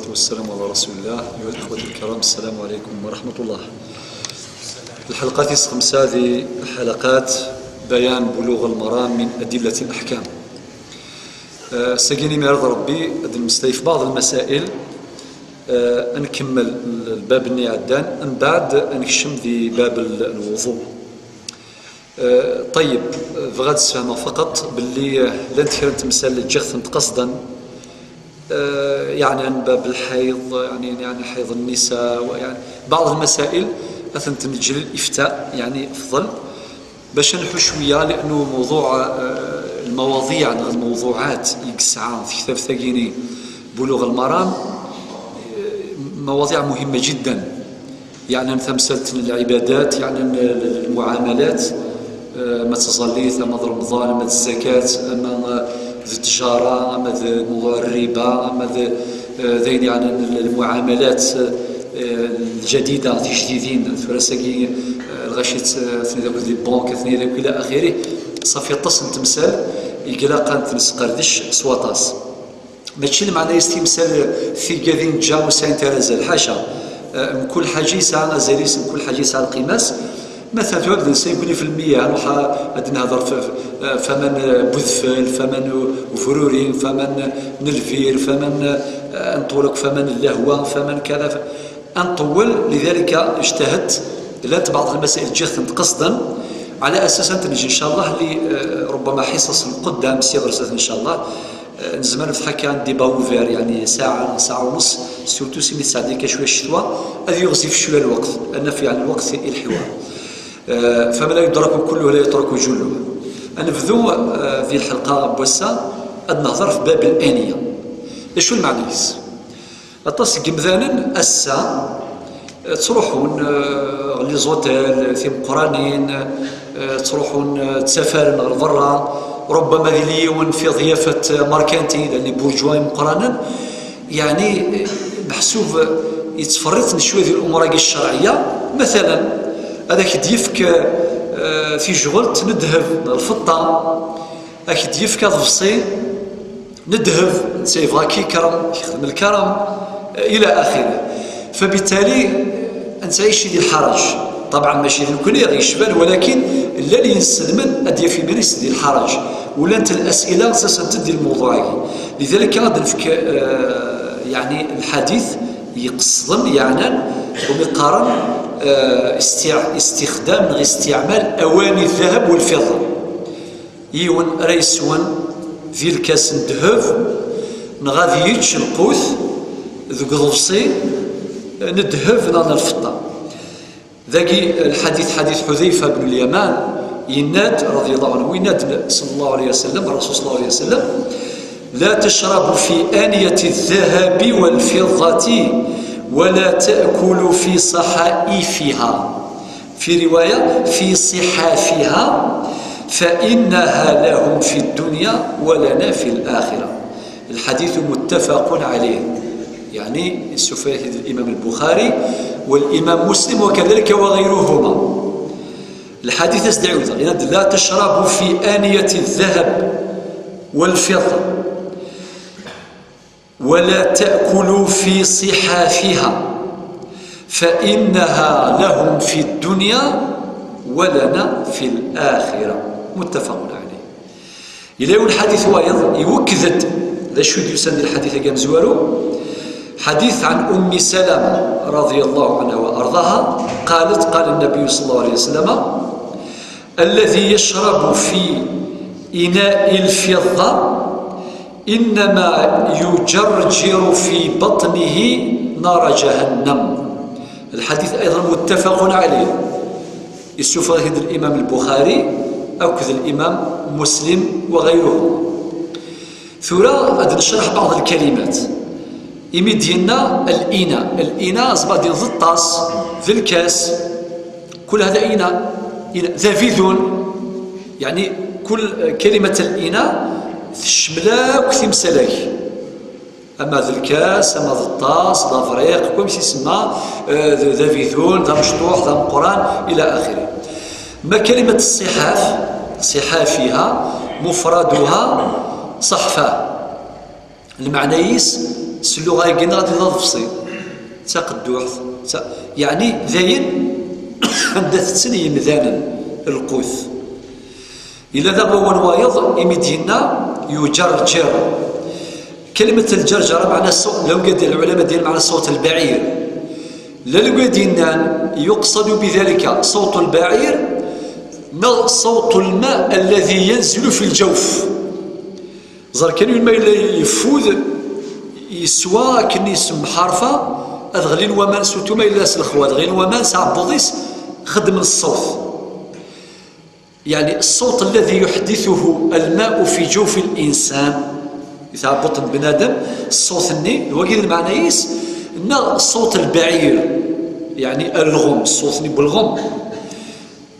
والسلام على رسول الله. أيها الأخوة الكرام، السلام عليكم ورحمة الله. الحلقة 5 هذه حلقات بيان بلوغ المرام من أدلة الأحكام. ساقيني ما يرضى ربي المستيف بعض المسائل نكمل الباب اللي عدان من بعد نكشم ذي باب الوضوء. طيب بغاد تفهم فقط باللي لا نتكلم تمثال جخث قصدا يعني عن باب الحيض، يعني حيض النساء، ويعني بعض المسائل أثناء تنجل الإفتاء يعني أفضل باش نحو شوية، لأنه موضوع المواضيع الموضوعات يقسعان في كتاب ثقيني بلوغ المرام مواضيع مهمة جدا. يعني مثل العبادات، يعني المعاملات، ما تصلي ثم رمضان، ما الزكاة، أما التجارة، أما موضوع الربا، أما ذين يعني المعاملات الجديدة تجديدين ثلاثي الغشيت ثني ذاك البنك ثني ذاك إلى آخره. صافي تصل تمثال يقلق تنسقردش سواطاس ماشي المعنى يستمثال في كذين جاو ساين ترازل حاشا من كل حاجة يسعى زاليس، من كل حاجة يسعى القيماس. مثلا تعود الانسان يقول في المياه نروح غادي نهضر فمن بذفل، فمن فرورين، فمن نلفير، فمن انطولك، فمن اللهوة، فمن كذا انطول. لذلك اجتهدت لات بعض المسائل جثنت قصدا على اساس تنجي ان شاء الله اللي ربما حصص قدام سيغرست ان شاء الله نزمان نفتحك عندي باوفير يعني ساعة ونص سورتو سيمي ساعديك شوية الشتوى هذا يغزي في شوية الوقت، لأن في يعني الوقت الحوار فما لا يدرك كله ولا يترك جله. نبذو في الحلقة بوسا نهضر في باب الآنية. شو المعنيس؟ التصق مثلا السا تروحون لي زوتيل في قرانين، تروحون تسافرن برا، ربما ذليون في ضيافة ماركانتي لأني بورجواي مقرانا، يعني محسوب يتفرط شوية ذي الأمور الشرعية. مثلا هذاك ديفك في شغل ندهب الفضة، هاك ديفك ضفصي ندهب سيفغا كي كرم يخدم الكرم إلى آخره. فبالتالي نتعيش ذي الحرج. طبعا ماشي يمكن يشبان، ولكن لا اللي ينسلمن ادي في باليس ديال الحرج ولا انت الاسئله اساسا تدي الموضوع. لذلك غادي نفك يعني الحديث يقصد يعني ومقارن استخدام غير استعمال اواني الذهب والفضه. يون ريسون في الكاس الذهب نغادي يتش القوث ذوك ضفصي ندهب نانا الفضه. ذاكي الحديث حديث حذيفة بن اليمان يناد رضي الله عنه ويناد صلى الله عليه وسلم الرسول صلى الله عليه وسلم: لا تشربوا في آنية الذهب والفضة ولا تأكلوا في صحائفها، في رواية في صحافها، فإنها لهم في الدنيا ولنا في الآخرة. الحديث متفق عليه، يعني السفاه الإمام البخاري والإمام مسلم وكذلك وغيرهما. الحديث يستدعي لا تشربوا في آنية الذهب والفضة ولا تأكلوا في صحافها فإنها لهم في الدنيا ولنا في الآخرة. متفق عليه. إلى الحديث وايض يوكذد ذا شو يسند الحديث كان زوارو حديث عن أم سلمة رضي الله عنها وأرضاها قالت: قال النبي صلى الله عليه وسلم: الذي يشرب في إناء الفضة إنما يجرجر في بطنه نار جهنم. الحديث أيضا متفق عليه. السفاهد الإمام البخاري أو كذا الإمام مسلم وغيره. ثورة أدن نشرح بعض الكلمات. يمدينا الإناء أصبح ذو الطاس ذي الكاس، كل هذا إناء ذا فيذون، يعني كل كلمة الإناء تشملاك تمسلاك، أما ذا الكاس، أما ذا الطاس، ذا فريق، كل شيء يسمى ذا فيذون، ذا مشطوح، ذا مقران إلى آخره. ما كلمة الصحاف صحافها مفردها صحفة، المعنيس اللغة يقينا غادي تضفصي تقدوح يعني ذاين عندها تسني مذانا القوث إلا ذا هو الوايض يمدينا يجرجر. كلمة الجرجرة معنى الصوت لو قد العلماء ديال معنى صوت البعير للقدينان يقصد بذلك صوت البعير صوت الماء الذي ينزل في الجوف. زر كان الماء اللي يفوذ يسوى كني يسم حرفة أدغلين ومان سوتو ما إلا سلخوا أدغلين ومان ساعة بوضيس خدم الصوت، يعني الصوت الذي يحدثه الماء في جوف الإنسان يثبط بنادم الصوت الني هو كذا المعنى يس إن صوت البعير يعني الغم الصوت ني بالغم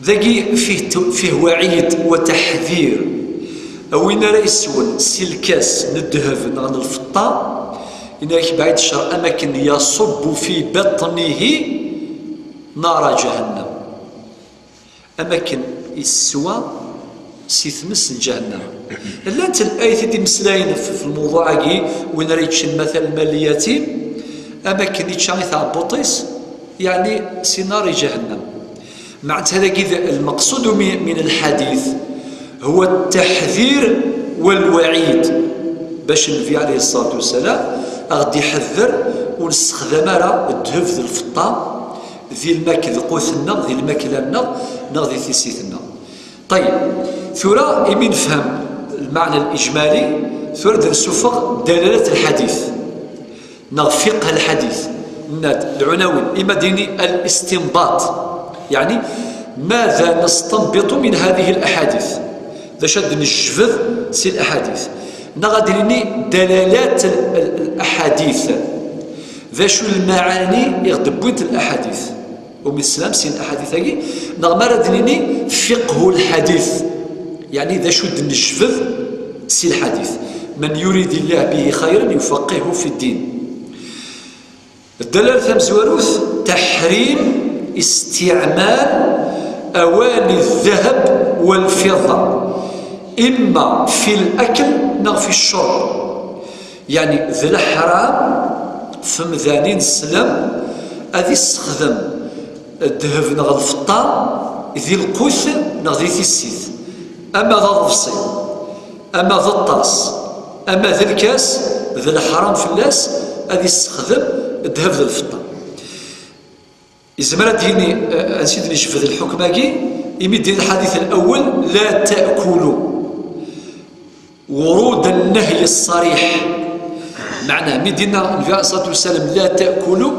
ذاكي فيه وعيد وتحذير وين راه يسول سلكاس ندهف نغن الفطا إنك بعيد الشر أماكن يصب في بطنه نار جهنم أماكن السوا سيثمس جهنم. لا انت الآية دي مسلاين في الموضوع كي وين راه يتشن مثل المالياتي أماكن يتشان ثابوطيس يعني سينار جهنم. معناتها هذا كذا المقصود من الحديث هو التحذير والوعيد باش النبي عليه الصلاة والسلام غادي يحذر ونستخدم راه الذهب ذي الفطا ذي الماكل قوثنا ذي الماكلنا ذي ثيسيتنا. طيب ثورة يمين نفهم المعنى الإجمالي ثورة نسوفغ دلالة الحديث فقه الحديث العناوين إما ديني الاستنباط يعني ماذا نستنبط من هذه الأحاديث ذا شد نجفذ سي الأحاديث نغادريني دلالات الأحاديث ذا شو المعاني يغدبوت الأحاديث ومن السلام سين الأحاديث هاي نغمر دليني فقه الحديث يعني ذا شو نجفذ سي الحديث من يريد الله به خيرا يفقهه في الدين. الدلالة ثمزوروث تحريم استعمال أواني الذهب والفضة إما في الأكل أو في الشرب، يعني ذي الحرام فمذانين السلام أذي استخدم الذهب نغ الفطا ذي القوث نغ ذي السيث أما ذا الضفصي أما ذا الطاس أما ذي الكاس ذي الحرام في الناس أذي استخدم الذهب ذي الفطا. إذا ما ديني نسيت نشوف هذا الحكم هاكي يمد الحديث الأول لا تأكلوا ورود النهي الصريح معناه مدينا النبي عليه الصلاة والسلام لا تأكلوا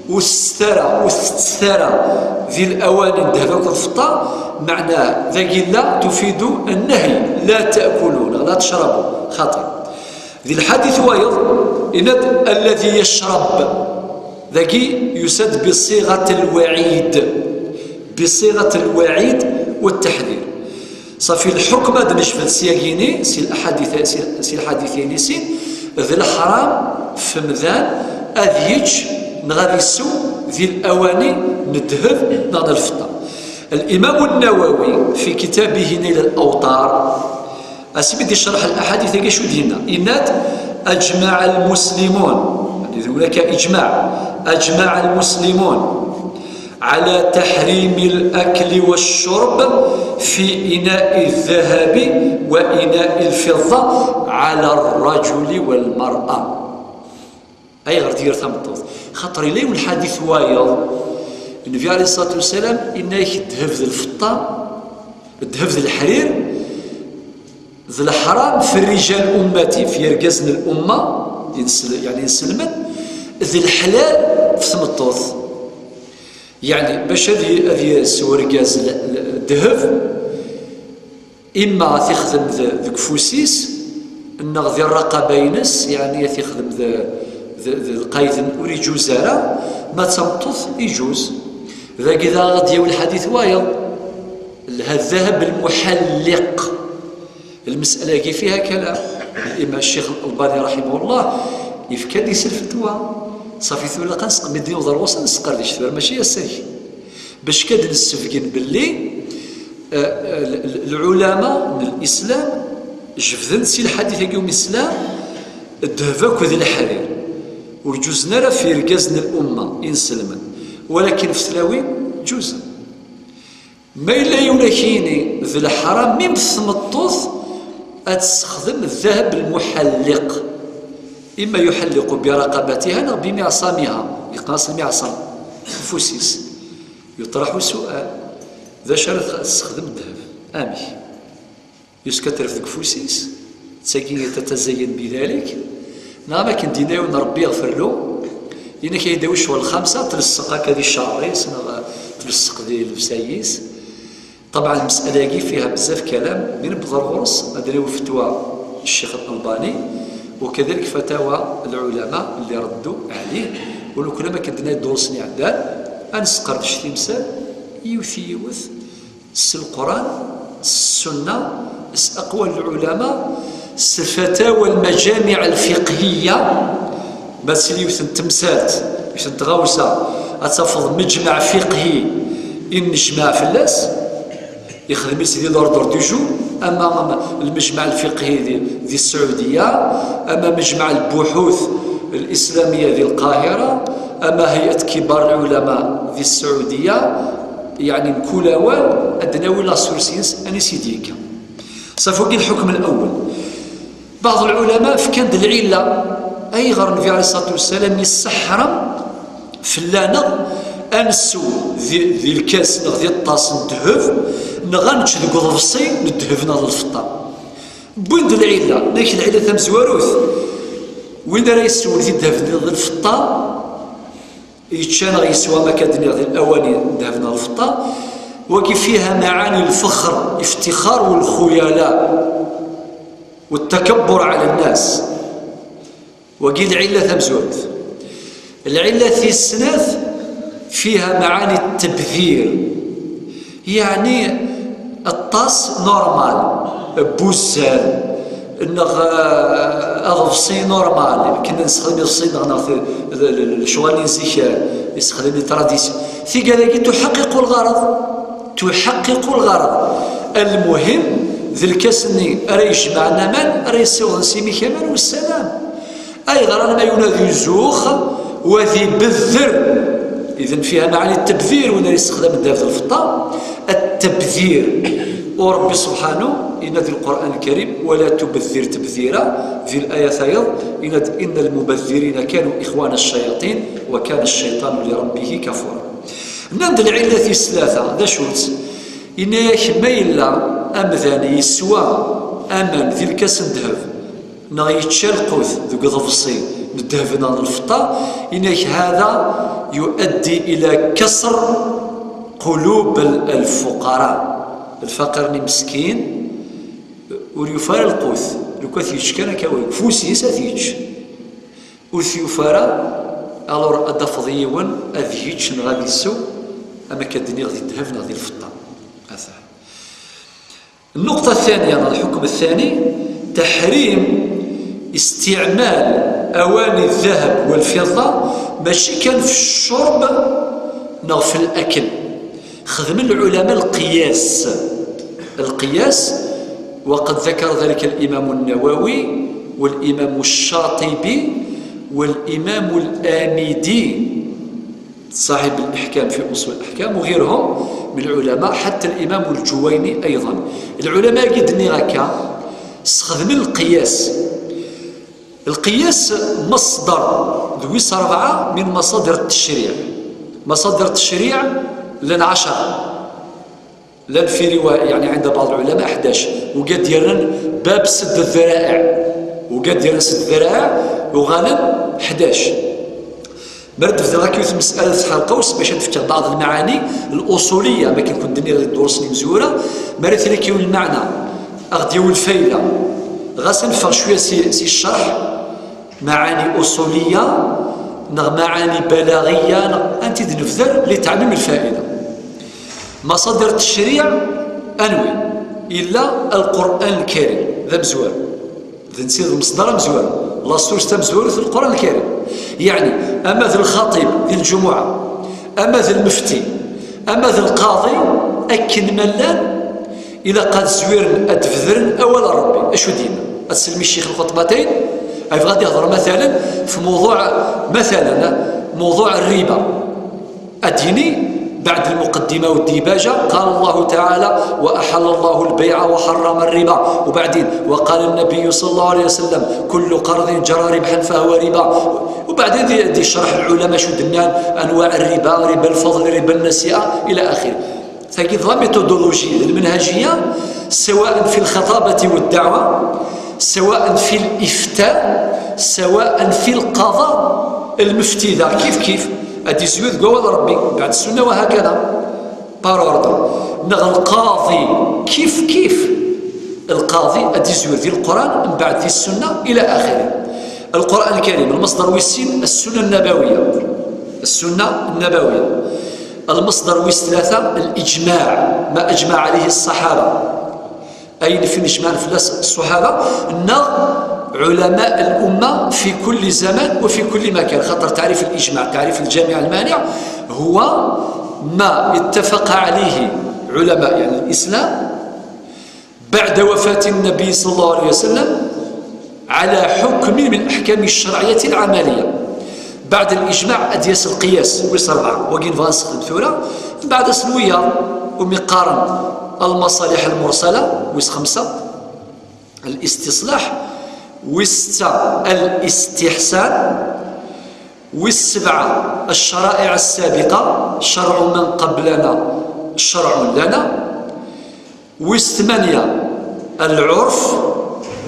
واستثرى ذي الأواني الذهب والفضة معناه ذاك لا تفيد النهي لا تأكلون لا تشربوا خاطئ. ذي الحديث وايض إن الذي يشرب ذاك يسد بصيغة الوعيد بصيغة الوعيد والتحذير. صافي الحكم هذا نشفت سياقيني سي الحديثين سين ذي الحرام فمذان أذيج نغادي السو ذي الأواني ندهب نغادي الفطة. الإمام النووي في كتابه نيل الأوطار أسبدي شرح الأحاديث كي شو دينا إنات أجمع المسلمون هناك إجماع أجمع المسلمون على تحريم الأكل والشرب في إناء الذهب وإناء الفضة على الرجل والمرأة. أي غير دير ثمطوط خاطر إليه الحديث وايض النبي عليه الصلاة والسلام إناك الذهب ذي الفضة الذهب ذي الحرير ذي الحرام في الرجال أمتي في رجزن الأمة يعني يسلمن ذي الحلال في ثمطوط يعني باش هذه السوركاز الذهب إما تخدم ذاك فوسيس النغ ذي الرقبة ينس يعني تخدم ذا القايد وري جوزارة ما تمطث يجوز ذاك إذا غادي الحديث وايض الذهب المحلق المسألة كي فيها كلام الإمام الشيخ الألباني رحمه الله يفكر يسال فتوى صافي ثولا قنسق مدين وضر وصل نسقر ليش ثولا ماشي الساكي باش كاد نستفقن باللي العلماء من الإسلام جفذن سي الحديث يوم الإسلام الذهب وذي الحرير وجوزنا راه في ركازنا الأمة إنسلما، ولكن في ثلاوي جوز ما إلا يوناكيني ذي الحرام من ثمطوث أتستخدم الذهب المحلق، إما يحلق برقبتها أو بمعصمها، يقاس المعصم الفسيس. يطرح سؤال: ذا شرط تستخدم الذهب آمي يسكتر في الفسيس تساكين تتزين بذلك؟ نعم كن ديناو ربي يغفر له إنا كيداوش الخمسة تلصق هكا الشعريس تلصق ذي الفسايس. طبعا المسألة كي فيها بزاف كلام من بضرورس أدريو فتوى الشيخ الألباني وكذلك فتاوى العلماء اللي ردوا عليه، ولو كنا ما كندنا دروسني عدال أنسقر تمثال يوث القرآن السنة أقوال العلماء الفتاوى المجامع الفقهية بس اللي يوث التمثال باش تغوصة أتفض مجمع فقهي إن نجمع في الناس يخدم سيدي الأوردر دو جو. أما المجمع الفقهي ذي السعودية، أما مجمع البحوث الإسلامية ذي القاهرة، أما هيئة كبار العلماء ذي السعودية، يعني كلاوان أدناوي لا سورسينس أني سيديك صافوكي. الحكم الأول بعض العلماء فكان العلة أي غير النبي عليه الصلاة والسلام يسحرم فلانا أنسو ذي الكاس ذي الطاس ندهف نغنش ذي قضفصي ندهفنا للفطار بوين العلة لكن العلة ثم زواروث وين راه يسول ذي الدهف ذي الفطار يتشان غيسوى ما كدني ذي الأواني ندهفنا للفطار وكيف فيها معاني الفخر افتخار والخيلاء والتكبر على الناس. وقيل العلة ثم زواروث العلة في السناث فيها معاني التبذير، يعني الطاس نورمال بوزان أغفصي نورمال كنا نستخدم الصيد الشغل نزيك يستخدم التراديسيون في كذلك تحقق الغرض. المهم ذي الكسني أرى يجمعنا من أرى يسوغ نسيمي كمان والسلام أي غرض ما ينادي زوخ وذي بذر. إذن فيها معاني التبذير وين يستخدم الدافع الفطار التبذير. وربي سبحانه ينادي القرآن الكريم ولا تبذر تبذيرا في الآية ثايض إن المبذرين كانوا إخوان الشياطين وكان الشيطان لربه كفورا. نند العلة ثلاثة ذا شوت إناك ميلا أمذان يسوى أمان ذي الكاس ندهف نغيتشال قوث ذو قضفصي ندهفنا الفطار إناك هذا يؤدي إلى كسر قلوب الفقراء. الفقر مسكين وليفار القوث لو كان يشكنا كوي فوسيس أثيج وثيفارا ألور أدفضيون أذيج نغادي السوء أما كدني غادي الذهب غادي الفضة. النقطة الثانية الحكم الثاني تحريم استعمال أواني الذهب والفضة ماشي كان في الشرب نو في الأكل. خدم العلماء القياس وقد ذكر ذلك الإمام النووي والإمام الشاطبي والإمام الآمدي صاحب الإحكام في أصول الأحكام وغيرهم من العلماء حتى الإمام الجويني أيضا. العلماء قدني هكا استخدم القياس مصدر ذويس 4 من مصادر التشريع. مصادر التشريع لن 10 لن في رواية يعني عند بعض العلماء 11 وقد يرن باب سد الذرائع وغالب 11 برد في ذلك يوث مسألة سحر قوس باش نفتح بعض المعاني الأصولية ما كنكون دنيا الدروس مزورة مرث لك يقول المعنى أغديو الفيلة غاس نفر شوية سي الشرح معاني أصولية معاني بلاغية أنت دنفذر لتعميم الفائدة. مصادر التشريع أنوي إلا القرآن الكريم ذا مزوار ذا نسير المصدر مزوار الله سورس مزوار في القرآن الكريم يعني أما ذا الخطيب ذي الجمعة أما ذا المفتي أما ذا القاضي أكن ملان إذا قد زوير أدفذرن أول ربي أشو دينا أتسلمي الشيخ الخطبتين غادي يهضر مثلا في موضوع مثلا موضوع الربا أديني بعد المقدمة والديباجة قال الله تعالى وأحل الله البيع وحرم الربا، وبعدين وقال النبي صلى الله عليه وسلم كل قرض جرى ربحا فهو ربا، وبعدين دي شرح العلماء شو دنان أنواع الربا، ربا الفضل ربا النسيئة إلى آخره. فكيف لا ميثودولوجيا المنهجية سواء في الخطابة والدعوة، سواء في الإفتاء، سواء في القضاء، المفتي ذا كيف أدي زيود قول ربي بعد السنة وهكذا باروردر. القاضي كيف القاضي أدي زيود في القرآن من بعد في السنة إلى آخره. القرآن الكريم المصدر والسين السنة النبوية، السنة النبوية. المصدر والثلاثة الإجماع، ما أجمع عليه الصحابة. أين في الإجماع في الصحابة؟ أن علماء الأمة في كل زمان وفي كل مكان. خاطر تعريف الإجماع، تعريف الجامع المانع، هو ما اتفق عليه علماء يعني الإسلام بعد وفاة النبي صلى الله عليه وسلم على حكم من الأحكام الشرعية العملية. بعد الإجماع أديس القياس ويس 4 وكين فانسخ ثورة بعد سنوية ومقارن المصالح المرسلة ويس 5 الاستصلاح ويس 6 الاستحسان ويس 7 الشرائع السابقة شرع من قبلنا شرع لنا ويس 8 العرف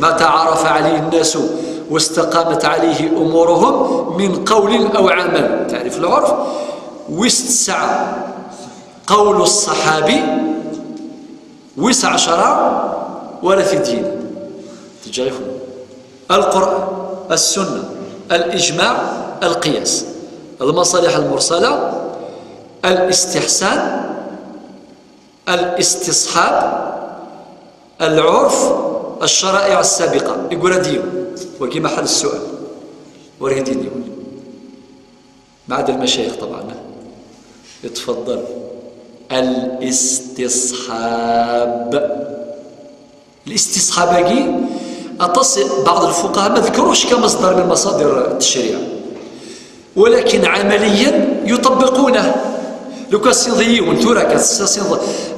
ما تعارف عليه الناس واستقامت عليه أمورهم من قول أو عمل تعرف العرف ويس 9 قول الصحابي ويس 10 ورث الدين تجارفون القرآن السنة الإجماع القياس المصالح المرسلة الاستحسان الاستصحاب العرف الشرائع السابقة يقول ديو وكي محل السؤال وريدين يقول ما عدا المشايخ طبعا يتفضل الاستصحاب أتصل بعض الفقهاء ما ذكروش كمصدر من مصادر التشريع ولكن عمليا يطبقونه. لو كان سيضيون ثورة كان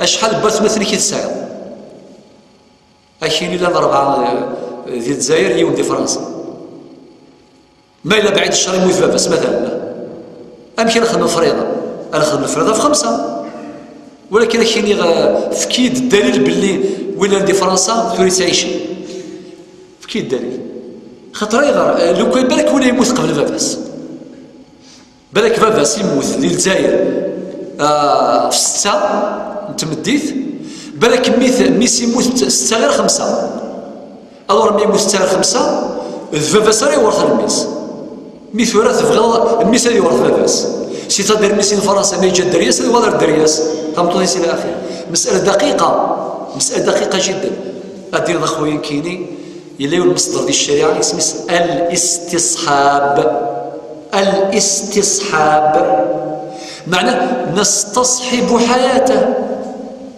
أشحال برث مثل كي تساعد أشيني لنا 4 ذي الجزائر يوم دي فرنسا ما إلا بعيد الشهر يموت بس مثلا أمشي نخدم الفريضة أنا نخدم الفريضة في 5 ولكن أشيني فكيد الدليل باللي ولا دي فرنسا ثوري تعيش فكيد الدليل خاطر يغار لو كان بالك ولا يموت قبل باباس بالك باباس يموت ذي الجزائر في 6 انت مديت بالك ميس يموت 6 غير 5 الور مي يموت 6 غير 5 باباس راه يورث الميس ميس ورث بغا الميس اللي يورث باباس سي تدير ميسين فرنسا ما يجي الدرياس ولا الدرياس فهمتوني الى اخره. مساله دقيقه جدا. ادير اخويا كيني يلاو المصدر ديال الشريعه اسمه الاستصحاب معناه نستصحب حياته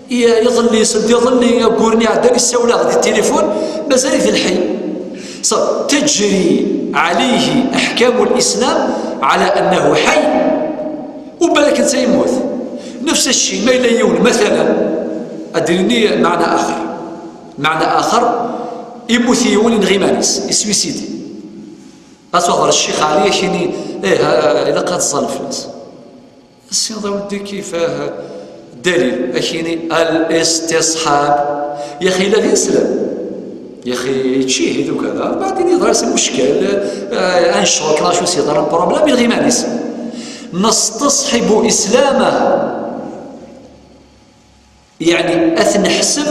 يظل يسد يظل يقولني عداني السوله غادي التليفون مازال في الحي تجري عليه احكام الاسلام على انه حي وبالك انت يموت. نفس الشيء ما يليون مثلا ادريني معنى اخر يموت يولي غيمانيس يسويسيدي اصغر الشيخ علي شيني الا قد ظل فلوس السياده ودي كيفاه دليل اشيني الاستصحاب يا اخي لا يسلم يا اخي تشيهد وكذا بعدين يظهر المشكل انشوك لا شو سيظهر البروبليم الغيمانيس نستصحب اسلامه يعني اثنحسب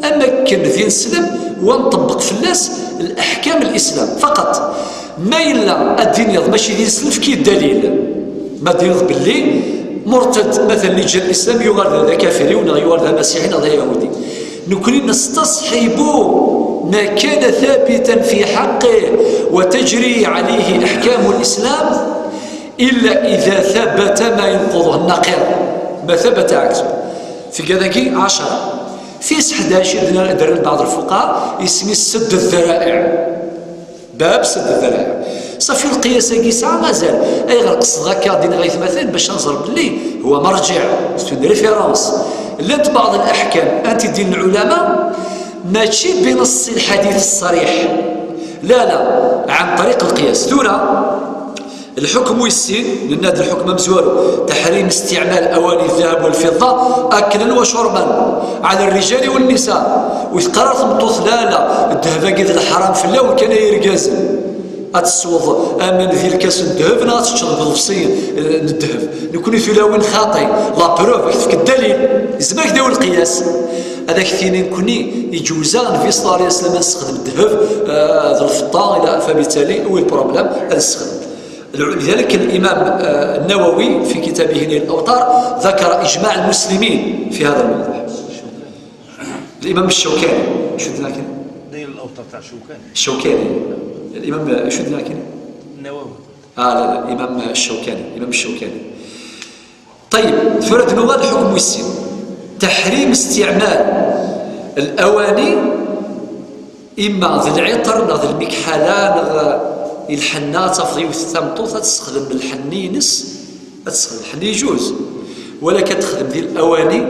امكن ذي نسلم ونطبق في الناس الاحكام الاسلام فقط ما يلا الدين ماشي دين سلف كي الدليل ما دين باللي مرتد مثلا اللي جاء الاسلام يغرد هذا كافري ولا يغرد هذا مسيحي ولا يهودي نكون نستصحب ما كان ثابتا في حقه وتجري عليه احكام الاسلام الا اذا ثبت ما ينقضه النقيض ما ثبت عكسه. في كذاكي 10 في 11 درنا بعض الفقهاء يسمي السد الذرائع باب سد الذرائع. صافي القياس كي ساعه مازال اي غير قصد هكا دينا غير مثلا باش نزرب بلي هو مرجع سون ريفيرونس. لات بعض الاحكام انت دين العلماء ماشي بنص الحديث الصريح، لا عن طريق القياس. ثورة الحكم يسين لأن هذا الحكم مزوال تحريم استعمال أواني الذهب والفضة أكلا وشربا على الرجال والنساء. وقررت مطوث لا الذهب قد الحرام في الله وكان يرقاز أتسوض أمن ذي الكاس الذهب لا تشرب الفصين الذهب نكون في لون خاطئ لا بروف يكتفك الدليل زماك داو القياس هذاك ثاني نكوني يجوزان في صلى الله عليه وسلم نستخدم الذهب ذا الفضة إلى فبالتالي هو البروبليم هذا استخدم. لذلك الإمام النووي في كتابه نيل الأوطار ذكر إجماع المسلمين في هذا الموضوع. الإمام الشوكاني شدنا كده نيل الأوطار تاع الشوكاني الإمام شدنا كده النووي لا الإمام الشوكاني. طيب فرد نوال الحكم والسن تحريم استعمال الأواني إما ذي العطر ذي المكحلة الحنة تفضي وثمطوطة تستخدم الحنينس تستخدم الحني يجوز ولا كتخدم ذي الأواني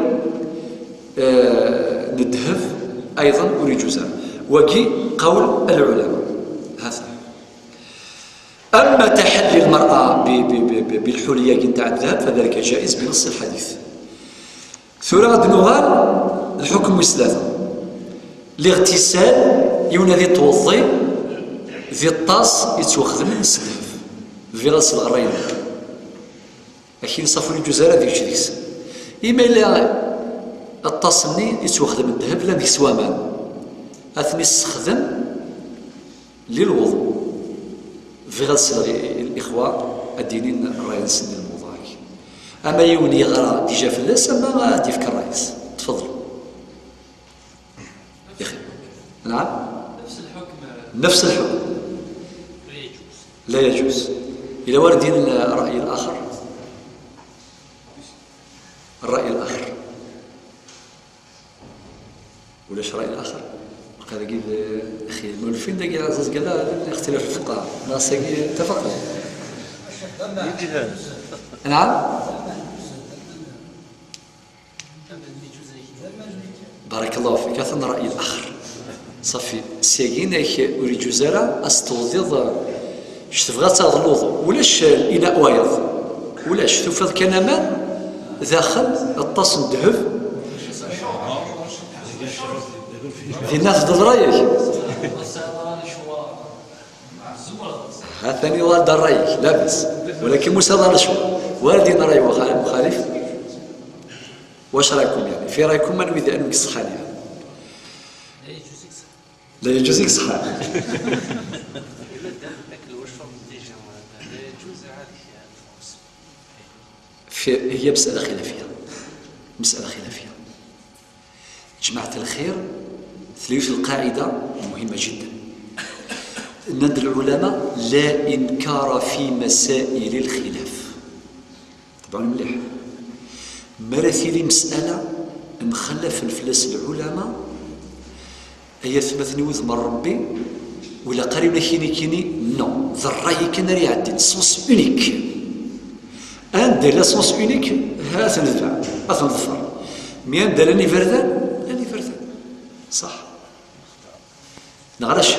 ندهف أيضا ويجوز وكي قول العلماء هذا. أما تحلي المرأة بالحلية نتاع الذهب فذلك جائز بنص الحديث. ثورة نوغال الحكم ثلاثة الاغتسال يونادي توضي ذي الطاس يتوخذ من السلف في غسل الغرايل لكن صافوا الجزارة ديك شديس إما إلا الطاس مني يتوخذ من الذهب لا ديك سوامان أثني يستخدم للوضوء في غسل الإخوة الدينين الرايل سن الموضوعك. أما يوني غرا ديجا في اللاس أما غادي في الرايس تفضل يا أخي. نعم نفس الحكم لا يجوز إلى واردين الرأي الآخر ولاش الرأي الآخر هذا قيل أخي المؤلفين دا قيل عزاز قال لا اختلاف الفقهاء ناس اتفقنا نعم بارك الله فيك أثنى الرأي الآخر صافي سياقين أريد جزارة أستوضيض شتفغات هذا الوضوء ولاش الإناء وايض ولاش تفض كنمان داخل الطاس الذهب في الناس ضد رايك هذا ثاني وارد الرايك لا بأس ولكن مساواة نشوى واردين راي مخالف واش رايكم يعني في رايكم من يريد أن يصحاني لا يجوز يصحى هي مسألة خلافية جماعة الخير ثلاث القاعدة مهمة جدا أن العلماء لا إنكار في مسائل الخلاف طبعا مليح مرثي مسألة مخلف الفلاس العلماء هي ثمثني وذمر ربي ولا قريب كيني نو ذا الرأي كان راه يعدي سونس اونيك ان لا سونس اونيك هذا نذبع هذا نظفر ميان دالني فردان لاني فردان صح نغلاش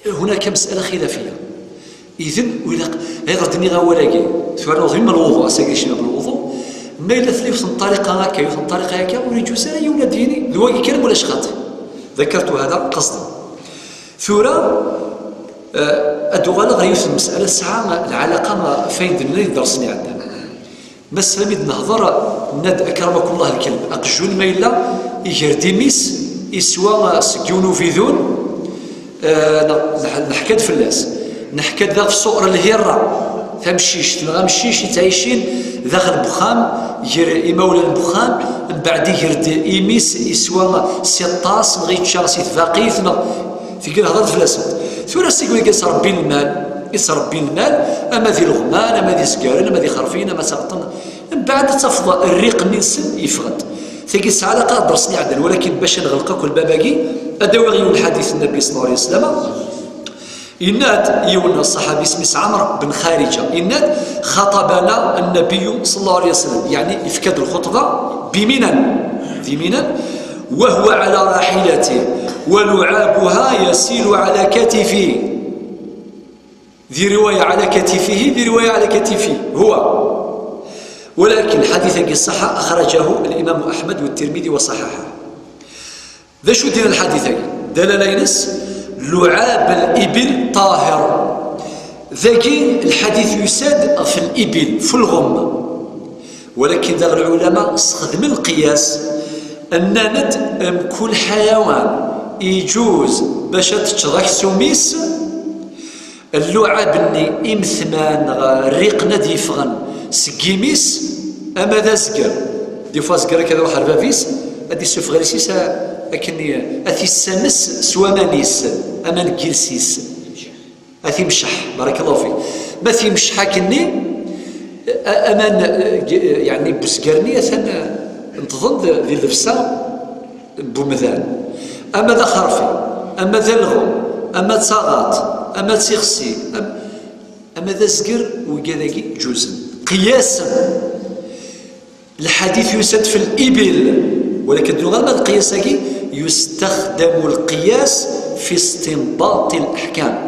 هناك مسألة خلافية إذن ولا غيردني غولاكي فعلا ضمن الوضوء أساقيشنا بالوضوء ما إلا ثليف طريقة هكا يوثن طريقة هكا وريجوز أنا يولا ديني ذواقي كلام ولا شخاطي ذكرت هذا قصدا. ثورة الدغالة غيوثن مسألة ساعة العلاقة ما فين دلنا يدرسني عندنا مسألة ميد نهضر ند أكرمكم الله الكلب أقجون ما إلا يجرديميس يسوى سكيونو في ذون نحكد في اللاس نحكد ذا في الصقر الهيرة ثمشيش تنغمشيش يتعيشين داخل البخام يجر إمولى البخام من بعد يجرد إيميس يسوى سيطاس مغيت شاغسي ثفاقيث في كل هذا الفلاسات ثورة سيقول يقص ربي المال أما ذي الغمان أما ذي سكارن أما ذي خرفين أما ساقطن من بعد تفضى الريق ننسن يفغد ثقي الساعة قادر درسني عدل ولكن باش نغلقك الباباقي أدوغي الحديث النبي صلى الله عليه وسلم إناد يونا الصحابي اسمه عمرو بن خارجة إناد خطبنا النبي صلى الله عليه وسلم، يعني إفكاد الخطبة بمنى وهو على راحلته ولعابها يسيل على كتفه. ذي رواية على كتفه، ذي رواية على كتفه هو، ولكن حديث الصحة أخرجه الإمام أحمد والترمذي وصححه. ذا شو دين الحديث دلالينس لعاب الإبل طاهر. ذاكي الحديث يساد في الإبل في الغم، ولكن ذا العلماء استخدم القياس أن كل حيوان يجوز باش تشرح سميس اللعاب اللي إمثمان الريق ندي يفغن سكيميس أما ذا زقر دي فوا زقر كذا واحد فافيس أدي سفغريسيس أكني أثي السنس سوامانيس أما نكيلسيس أثي مشح بارك الله فيك ما ثي مشح كني أمان يعني بسكرني أثنى انتظن ذي اللبسة بومذان أما ذا خرفي أما ذا الغم أما تصاغات أما تسيخسي أما ذا زقر وكذاكي جوزن قياسا. الحديث يسد في الإبل، ولكن غير القياس يستخدم القياس في استنباط الأحكام.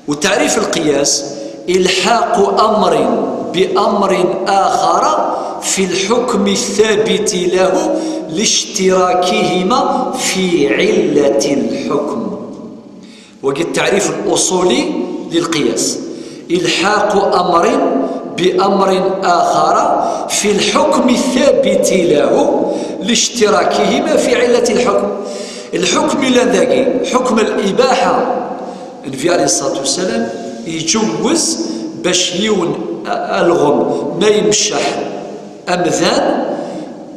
وتعريف القياس إلحاق أمر بأمر آخر في الحكم الثابت له لاشتراكهما في علة الحكم. وقد التعريف الأصولي للقياس إلحاق أمر بأمر آخر في الحكم الثابت له لاشتراكهما في علة الحكم. الحكم لذاكي حكم الإباحة، النبي عليه الصلاة والسلام يجوز باش يون الغم ما يمشح أمذان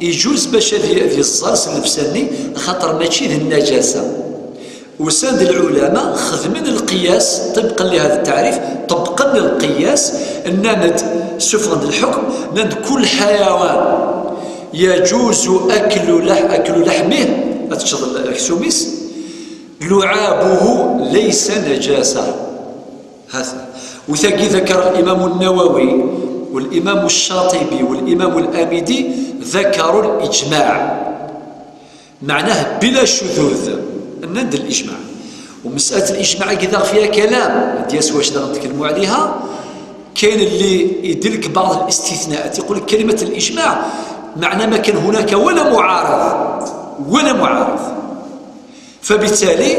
يجوز باش ذي الصلص اللبساني خاطر ماشي ذي النجاسة. وساد العلماء خدمن القياس طبقا لهذا التعريف، طبقا للقياس أننا سفرد الحكم أن كل حيوان يجوز أكل لحمه أتشغل الأكسوميس لعابه ليس نجاسة. هذا وثاقي ذكر الإمام النووي والإمام الشاطبي والإمام الآمدي ذكروا الإجماع معناه بلا شذوذ ند الإجماع. ومسألة الإجماع كذا فيها كلام دياس واش نتكلموا عليها. كاين اللي يدلك بعض الاستثناءات يقول لك كلمة الإجماع معنى ما كان هناك ولا معارض فبالتالي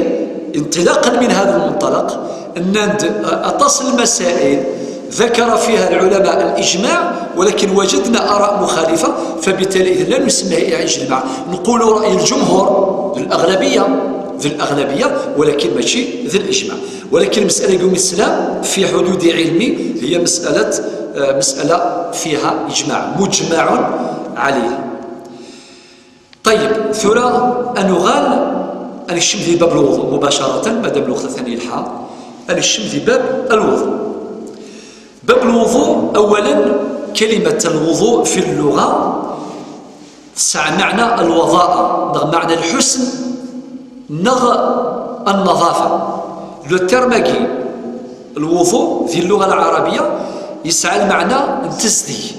انطلاقا من هذا المنطلق أن أتصل المسائل ذكر فيها العلماء الإجماع ولكن وجدنا آراء مخالفة، فبالتالي إذن لا نسميها إجماع، نقول رأي الجمهور ذي الأغلبية ولكن ماشي ذي الإجماع. ولكن مسألة يقوم الإسلام في حدود علمي هي مسألة فيها إجماع مجمع عليه. طيب ثرى أنغال الشم ذي باب الوضوء مباشرة مادام الوقت ثاني الحال الشم ذي باب الوضوء. باب الوضوء أولا كلمة الوضوء في اللغة تسع معنى الوضاء، معنى الحسن النظافة. لو ترمكي الوضوء في اللغة العربية يسعى المعنى التسدي،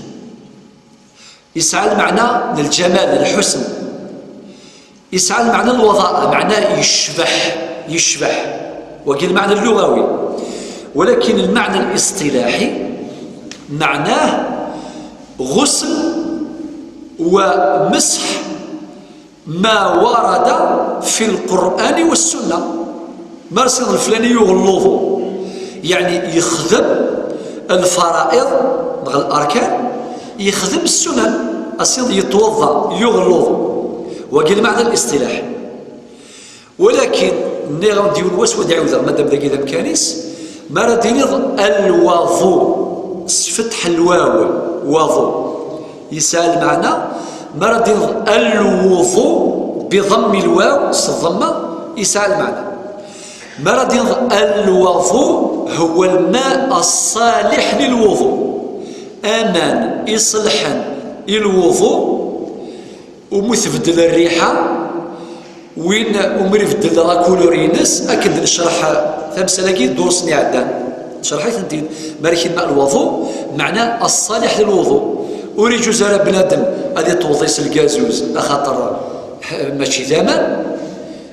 يسعى المعنى الجمال الحسن، يسعى المعنى الوضاء معناه يشبح وكي المعنى اللغوي. ولكن المعنى الاصطلاحي معناه غسل ومسح ما ورد في القرآن والسنة. مرسل الفلاني يغلظ يعني يخدم الفرائض مع الأركان، يخدم السنن أصير يتوضأ يغلظ وقال المعنى الاصطلاحي. ولكن نيغان ديون واسود يعوذ مادام ذاك إذا مكانيس ما راه نض الوضوء فتح الواو وضوء يسال المعنى ما راه نض الوضوء بضم الواو الضمه يسال المعنى ما راه نض الوضوء هو الماء الصالح للوضوء امان يصلحا الوضوء ومثبدل الريحه وين أمر يفدل لا كولورينس أكد نشرح تمسألة كي دورسني عدان شرحيت انت ماركين ماء الوضوء معناه الصالح للوضوء. وري جوزارة بنادم هذه توضيس الكازوز لخاطر ماشي ثمن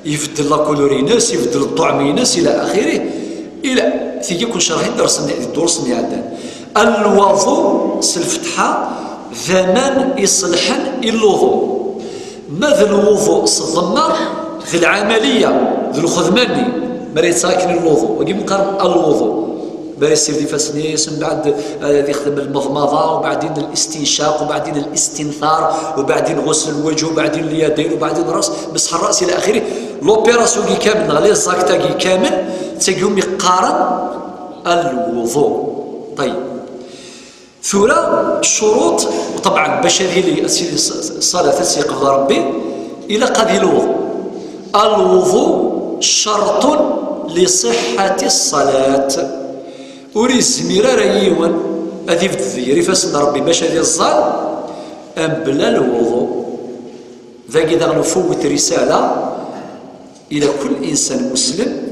يفدل لا كولوريناس يفدل الطعميناس الى اخره الى ثيجي كل شرحي دورسني عدان. الوضوء سلفتحة ثمن يصلحن الوضوء ماذا الوضوء صدمر ذي العملية ذي الخدماني مريت ساكن الوضوء وجي مقارن الوضوء باري السيف دي فاسنيس من بعد يخدم المضمضة وبعدين الاستنشاق وبعدين الاستنثار وبعدين غسل الوجه وبعدين اليدين وبعدين الراس مسح الراس الى اخره. لوبيراسيون كي كامل غالي زاكتا كي كامل تجيهم يقارن الوضوء. طيب ثورة شروط وطبعا باش هذه الصلاة تسيق ربي إلى قضية الوضوء. الوضوء شرط لصحة الصلاة. وري الزميرة رايون هذه في الذيري فاسن ربي باش هذه الظل أم بلا الوضوء. ذاك إذا نفوت رسالة إلى كل إنسان مسلم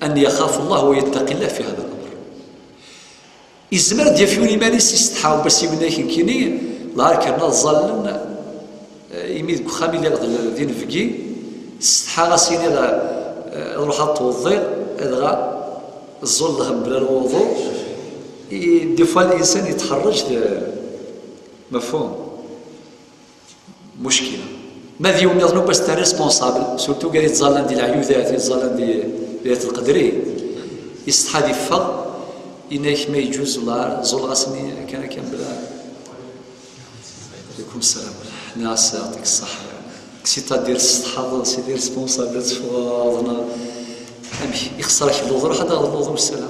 أن يخاف الله ويتقي الله في هذا الأمر. إزمر ديفيوني مالي سيستحاو بس يبنى كيني لا كان الظل يميد خامي اللي غد دين فكي استحا سيني روح توضي غا الظل بلا الوضوء دي فوا الانسان يتخرج مفهوم مشكله ماذا يوم يظنوا بس تا ريسبونسابل سورتو قال يتظلم ديال العيوذات يتظلم ديال القدري يستحا يفغ إنك ما يجوز ولا زول غاسني كان بلا. عليكم السلام ناس يعطيك الصحة كسيتا دير الصحة سي دير ريسبونسابل فواضنا يخسرك الوضوء حتى الوضوء والسلام.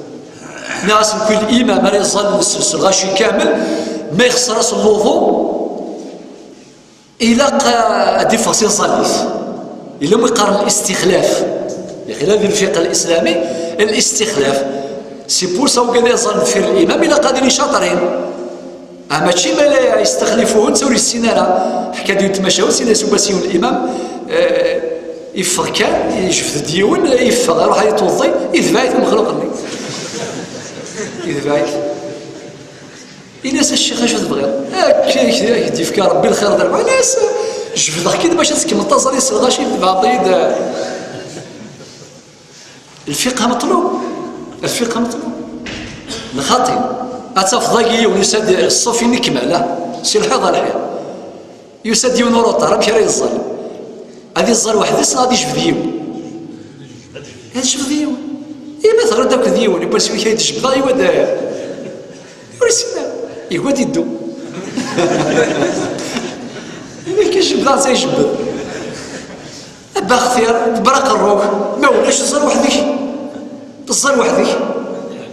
ناس كل إمام راه يظل الغاشي كامل ما يخسرش الوضوء إلا دي فاصيل صليف إلا ما يقارن الاستخلاف يا أخي هذا الفقه الإسلامي الاستخلاف سي بور سا وقال يظل في الامام الى قادرين شاطرين ماشي ما لا يستخلفوهن سوري السيناره حكا ديال تماشاو سينا سوباسيون الامام يفغ كان يشوف ديون يفغ يروح يتوضي يذبعيت المخلوق اللي يذبعيت الناس الشيخ اش تبغي يدي فيك ربي الخير دار مع الناس جبد كي باش تسكن منتظر يسال غاشي بعطيد. الفقه مطلوب الفقه مطلوب الخطيب أتفضل ونسد الصوفي نكمة لا سي الحيض الحيض يسد يونوروطا راه مشى يظل هذه الظل وحدس غادي يجبد ديون هذا يجبد ديون إيه مثلا داك ديون يبغى يسوي كي تجبد ايوا داير ورسينا يقعد يدو اللي كيجبد راه تيجبد باختير برق الروح ما ولاش الظل وحدك الظل وحدك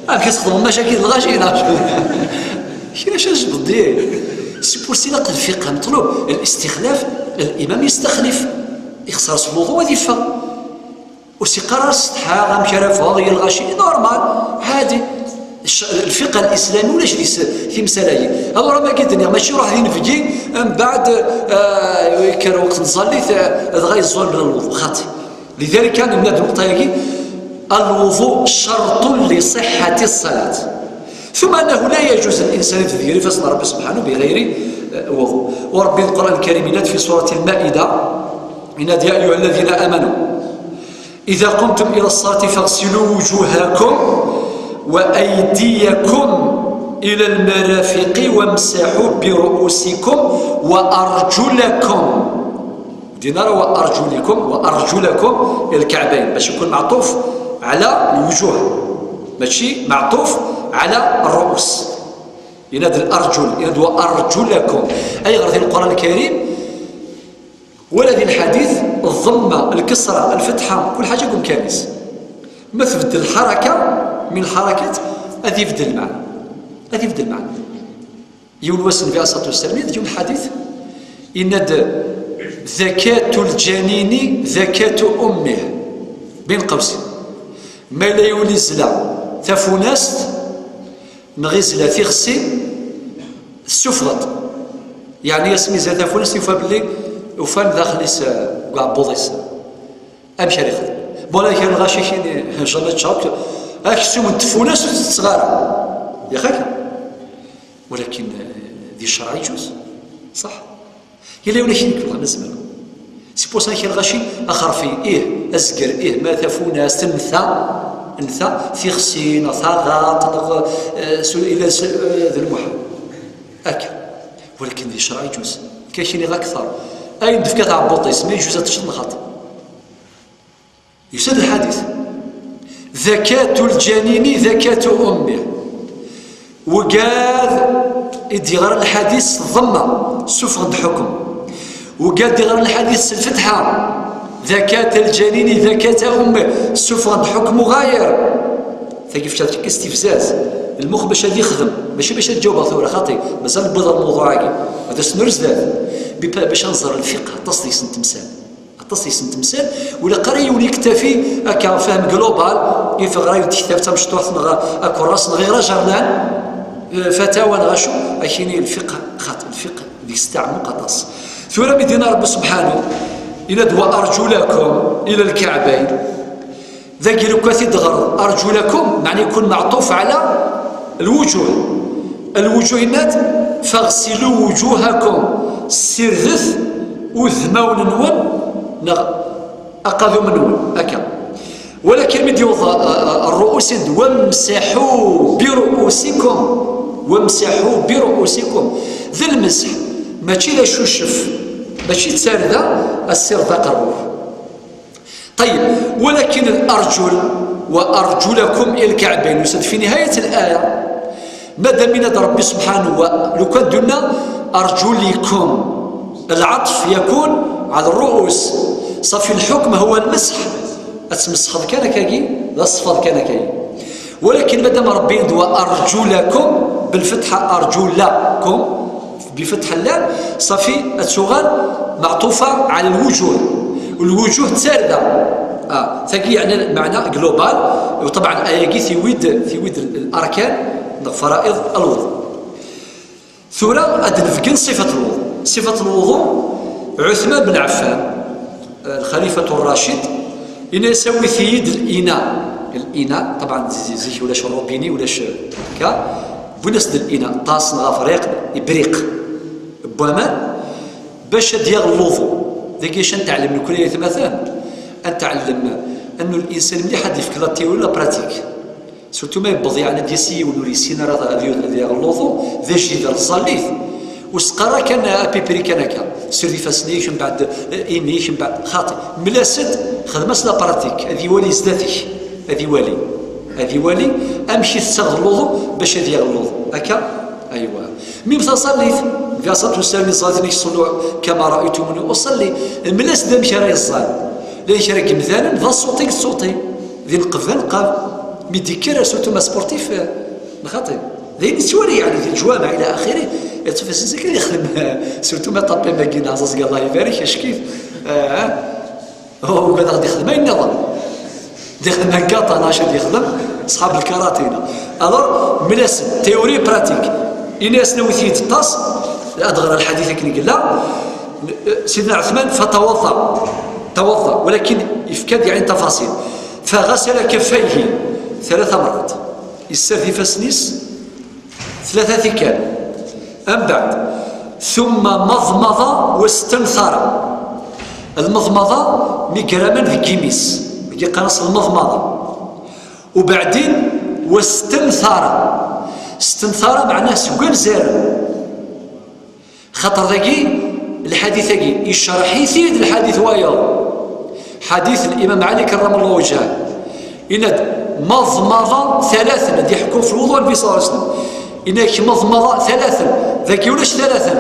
كتخدم مشاكل الغاشي كايناش نجبد ديال سي بور سي نقل الفقه مطلوب الاستخلاف. الامام يستخلف يخسر الوضوء ويدفع وسي قرار استحا غامشرفها هي الغاشي نورمال عادي. الفقه الاسلامي ولاش في مسالاي هذا راه ما قدني ماشي روح ينفجي من بعد كان وقت نصلي غيزول من الوضوء خاطي. لذلك كان من هذه النقطه الوضوء شرط لصحة الصلاة ثم أنه لا يجوز الإنسان يتذكر فاسم ربي سبحانه بغير وضوء. وربي القرآن الكريم في سورة المائدة ينادي يا أيها الذين آمنوا إذا قمتم إلى الصلاة فاغسلوا وجوهكم وأيديكم إلى المرافق وامسحوا برؤوسكم وأرجلكم دينار وأرجلكم إلى الكعبين باش يكون معطوف على الوجوه ماشي معطوف على الرؤوس. ينادي الأرجل ينادي وأرجلكم أي غير في القرآن الكريم ولا في الحديث الضمة الكسرة الفتحة كل حاجة يكون كامس ما تبدل الحركة من الحركات هذه يبدل المعنى يقول وسن في الصلاة والسلام يجي الحديث ينادي زكاة الجنين زكاة أمه بين قوسين ما لا يولي زلا تفوناست نغزلا تيغسي السفرط يعني يسمي زاد تفوناست يفا بلي وفان داخل كاع بوضيس امشي ريخ بولا كان غاشي كاين جنة شاك اكسو من تفوناس وتتصغار يا خاك، ولكن ذي الشرع يجوز صح يلا ولا شي والله نسمع سي بوسا كي الغاشي اخر في ازقر ما تفوناس تنثى في خسين ثاغات الى ذي المحل اكل، ولكن ذي الشرع يجوز كاينين غير اكثر اي ندفكا تاع بوطيس ما يجوز تشد الخط يسد الحديث ذكاة الجنين ذكاة امه، وقال يدي غير الحديث ضمه سفغ حكم، وقال دي غير الحديث الفتحه ذكاة الجنين ذكاة امه سفغ حكم غاير. فكيف شافك استفزاز المخ باش يخدم ماشي باش تجاوب ثوره خاطي مازال بدا الموضوع هذا سنرز باش ننظر الفقه تصليص نتمثال التصليص نتمثال ولا قرا يولي يكتفي هكا فهم جلوبال كيف غير كتاب تاع مشطوح اكو راس غير جرنان فتاوى غاشو كاين الفقه خاطر الفقه ديك الساعه مقدس ثوره بدينا رب سبحانه الى دواء ارجلكم الى الكعبين ذاك لو كاثي دغر ارجلكم معني يكون معطوف على الوجوه النات فاغسلوا وجوهكم سرذث وذماون نون اقاذوا منون هكا، ولكن من يوضع الرؤوس وامسحوا برؤوسكم ذا المسح ماشي لا شوشف ماشي تسارده السر ذا قرور. طيب ولكن الارجل وارجلكم الى الكعبين يسد في نهايه الايه ماذا من ربي سبحانه لو كان دنا ارجلكم العطف يكون على الرؤوس صافي الحكم هو المسح تمسخ كان كاكي لا صفر كان كاي، ولكن مادام ربي يدوى ارجلكم بالفتحه ارجلكم بفتح اللام صافي الشغل معطوفه على الوجوه تسارده ثقي يعني معنى جلوبال، وطبعا اياكي ثيويد الاركان فرائض الوضوء. ثورة أدنفكن صفة الوضوء عثمان بن عفان الخليفة الراشد إن يسوي ثيد الإناء طبعا زي ولاش روبيني ولاش كا بنسد الإناء طاس غافريق إبريق بوامان باش ديال الوضوء ذاك اش نتعلم كل مثلا نتعلم انه الانسان ملي حد يفكر لا تيوري لا براتيك سورتو ما يبض يعني ديسي ولوري سينا راه ديال الوضوء ذا شي ديال الصليت وسقرا كان ابيبري كان هكا سير فاسنيش من بعد ايميش من بعد خاطي ملاسد خدمه لا براتيك هذه ولي زداتي هذه ولي امشي تستغل الوضوء باش ديال الوضوء هكا ايوا ميم صليت في صلاه والسلام صلاتني يصلوا كما رايتموني اصلي ملاس دام شراي الصلاه لا شراك مثلا ذا صوتي ذي القفا ميديكير سورتو ما سبورتيف خاطي ذي سواري يعني في الجوامع الى اخره يتفس زكريا يخدم سورتو ما طابي ماكينا عزاز الله يبارك اش كيف هو بعد غادي يخدم النظام يخدم هكا ناشط يخدم اصحاب الكراتينا الور ملاس تيوري براتيك الناس نوثيت الطاس ادغر الحديث كي قلنا سيدنا عثمان توضا ولكن يفكد يعني تفاصيل فغسل كفيه 3 مرات يستفي فسنيس 3 ثكال أم بعد ثم مضمض واستنثر المضمضة ميكرامان في كيميس كي قنص المضمضة وبعدين استنثر معناه سكان زار خاطر ذاكي الحديث ذاكي يشرح يزيد الحديث وايض حديث الإمام علي كرم الله وجهه إن مضمضة 3 اللي يحكم في الوضوء النبي صلى الله عليه وسلم إنك مضمضة 3 ذاكي ولاش 3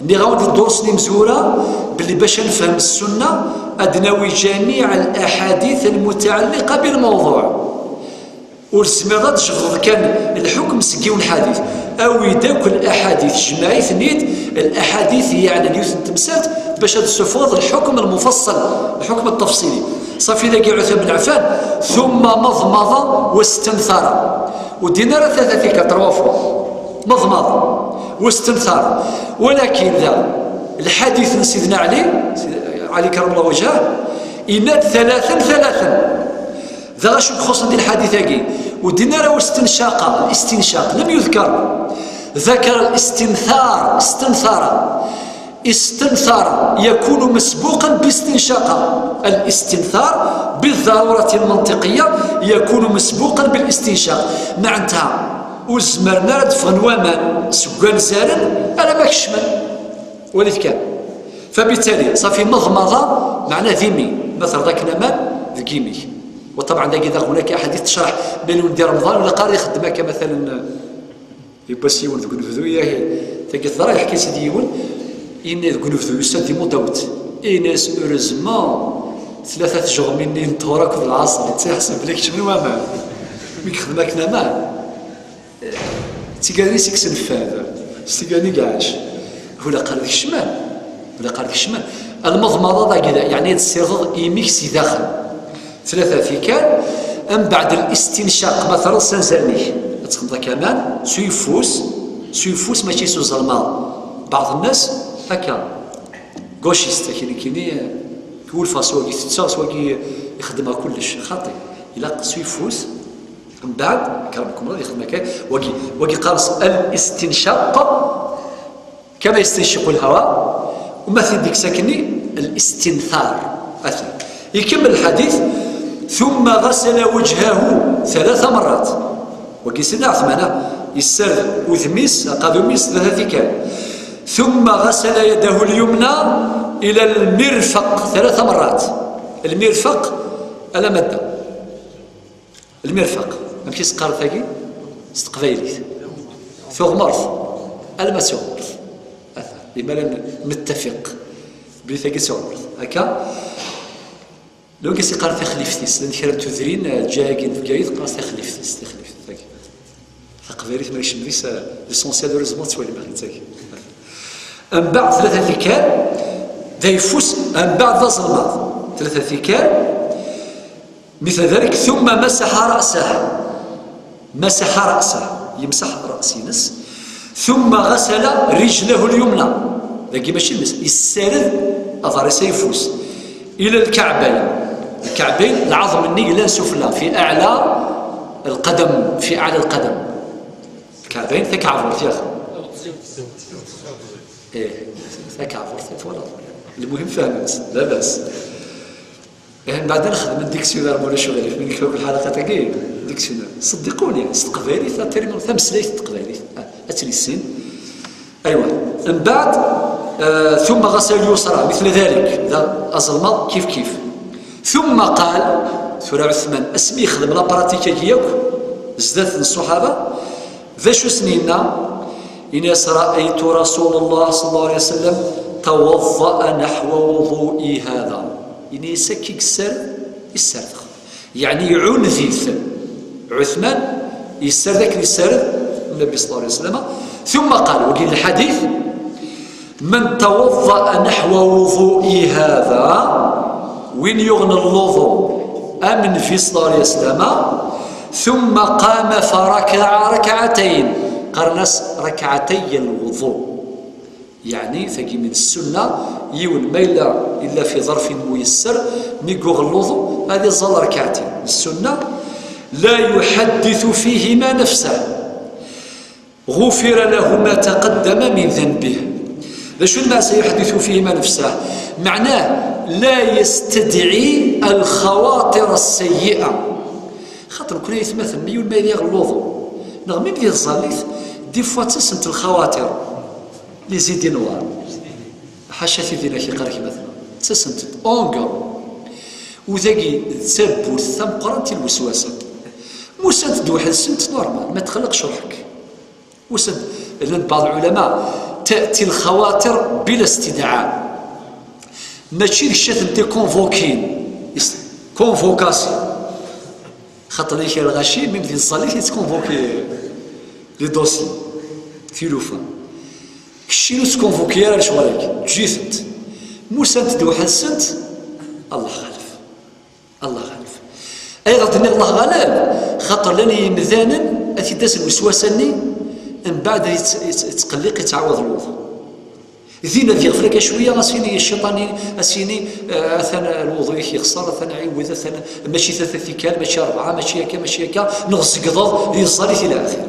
اللي غاودي الدرس مزورة باللي باش نفهم السنة أدنوي جميع الأحاديث المتعلقة بالموضوع والسميرات شغل كان الحكم سكيون الحديث أو يداك الأحاديث جماعي ثنيت الأحاديث يعني اليوث تمسات باش تستفوض الحكم المفصل الحكم التفصيلي صافي ذاك عثمان بن عفان ثم مضمض واستنثر ودينا 3 فيك تروافوا مضمض واستنثر ولكن ذا الحديث من سيدنا علي كرم الله وجهه إناد 3 ذا شو خصوصا دي الحديث هاكي ودينا راه الاستنشاق لم يذكر، ذكر الاستنثار. استنثار يكون مسبوقا باستنشاق. الاستنثار بالضرورة المنطقية يكون مسبوقا بالاستنشاق. معناتها وزمرنا دفغن وامان سكان زارن انا ماك الشمال وليت كان، فبالتالي صافي مضمضه معناه ذمي مثلا ذاك نمان ذكيمي. وطبعا ذاك هناك احاديث تشرح بين ولدي رمضان ولا قاري يخدم هكا مثلا يباس يون ذوك نفذو ذاك الضرا يحكي سيدي يون إن ذوك نفذو يستدي مدوت إناس أوريزمون 3 شهور مني نطورك في العصر تحسب لك شنو وامان ميك خدمك نمان تيقالي سيك سنفاد تيقالي كاعش ولا قال لك الشمال المضمضه كذا يعني تسيرض ايميكسي داخل 3 ثيكال. من بعد الاستنشاق مثلا سنزلنيه تخدم كمان سيفوس ماشي سو زلمه. بعض الناس هكا غوشيست كيني يقول فاسواقي سواقي يخدمها كلش خاطئ الا سيفوس. من بعد كرمكم الله يخدم هكا واقي قارص الاستنشاق كما يستنشق الهواء. ومثل ديك ساكني الاستنثار مثلا. يكمل الحديث ثم غسل وجهه 3 مرات وكي سيدنا عثمان يسر وذميس قادوميس 3 ثيكال. ثم غسل يده اليمنى الى المرفق 3 مرات. المرفق على ماده المرفق ماشي سقار ثاقي استقبايلي ثوغ مرض انا ما ثوغ مرض لما لا نتفق بثاقي ثوغ مرض هكا. لو كيسي قال تخليفتيس لان كرا تذرين جاكين في كايد قال تخليفتيس ثاقي تقبايلي ماشي مديس ليسونسيال ريزمون تولي باغي ثاقي. من بعد 3 ثيكال ذا يفوس. من بعد ظلمات 3 ثيكال مثل ذلك. ثم مسح رأسه يمسح رأس ينس. ثم غسل رجله اليمنى ذاك ماشي يسرد أظهر يفوس إلى الكعبين العظم الني لا سفلى في أعلى القدم الكعبين ثك عفور يا أخي ثك عفور ولا المهم فهم لا بأس. بعدين نخدم الديكسيونير ولا شغل من كتاب الحلقه تاعي ديكسيونير صدقوني استقبالي تقريبا 5 ليت تقبالي اتليسين ايوا. من بعد ثم غسل اليسرى مثل ذلك ذا أظلم كيف. ثم قال ثورة عثمان اسمي يخدم لابراتيكا ديالك زدت الصحابه ذا شو سنينا إناس رأيت رسول الله صلى الله عليه وسلم توضأ نحو وضوئي هذا. يعني يسكك السرد يعني عنذيث عثمان يسر ذاك السرد النبي صلى الله عليه وسلم. ثم قال وقيل الحديث من توضأ نحو وضوئي هذا وين يغنى الوضوء أمن في صلى الله عليه وسلم. ثم قام فركع ركعتين قرنس ركعتي الوضوء يعني ثقي من السنة يون ما إلا في ظرف ميسر ميقوغ الوضوء هذه الظل ركعتين السنة لا يحدث فيهما نفسه غفر له ما تقدم من ذنبه. شو ما سيحدث فيهما نفسه معناه لا يستدعي الخواطر السيئة. خاطر كنا يتمثل ميون ما يدير الوضوء نغمي بدي الظليث دي فوا تسنت الخواطر لي زيدي نوار حاشا تيدينا كي قالك مثلا تسنت اونغر وذاكي تسب والثم قرنتي الوسواسه موسنت دوحد سنت نورمال ما تخلقش روحك وسنت. لان بعض العلماء تاتي الخواطر بلا استدعاء ماشي الشتم تي كونفوكين كونفوكاسيون خاطر ليك الغشي ميم ديال الصليح يتكونفوكي لي دوسي تيلوفون كشينو تكونفوكي راه شغلك تجيثنت موسى تدوح السنت الله غالف اي غادي الله غالب خاطر لاني مذانا اتي داس الوسواسه ني من بعد يتقلق يتعوض الوضوء ذينا ذي غفلك شويه غاسيني الشيطاني اسيني اثنا الوضوء يخسر اثنا عيوذ اثنا ماشي ثلاثه ثكال ماشي اربعه ماشي هكا ماشي هكا نغص قضاض للصلاه الى اخره.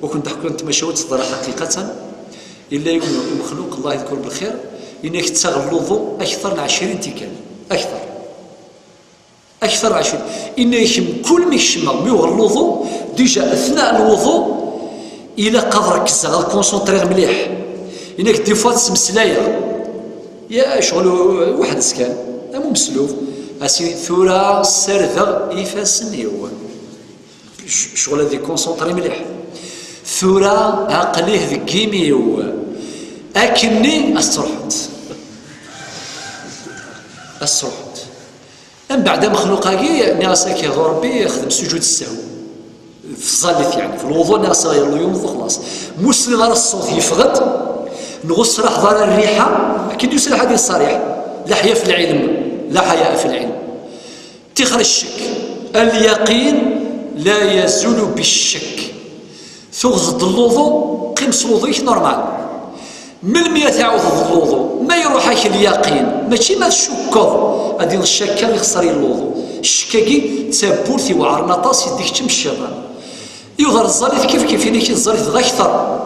وكنت تحكوا انت مشاوت صدر حقيقه الا يكون المخلوق الله يذكر بالخير انك تستغل الوضوء اكثر من 20 تكال اكثر 20 انك كل ما يشمر ميوغ الوضوء ديجا اثناء الوضوء الى قدرك غا كونسونطري مليح انك دي فوا تسمسلايا يا شغل واحد سكان مو مسلوف اسي ثورة سرذغ يفاسني هو شغل هذي كونسونطري مليح ثورة عقليه ذكيمي هو اكني استرحت من بعد مخلوقاكي ناسك يا ربي يخدم سجود السهو في الظليت يعني في الوضوء ناس يلا يوم خلاص مسلم على الصوت يفقد نغص حضر الريحه اكيد يسال حديث الصريح لا حياء في العلم تخرج الشك اليقين لا يزول بالشك ثغز الوضوء قيمس الوضوء نورمال من 100 تعوض الوضوء ما يروحك اليقين ماشي ما تشكض هذه الشكه اللي خسر الوضوء الشكاكي تسابورتي وعرنا طاس يديك تم الشيطان يظهر الزليت كيف ينيك الزليت غا اكثر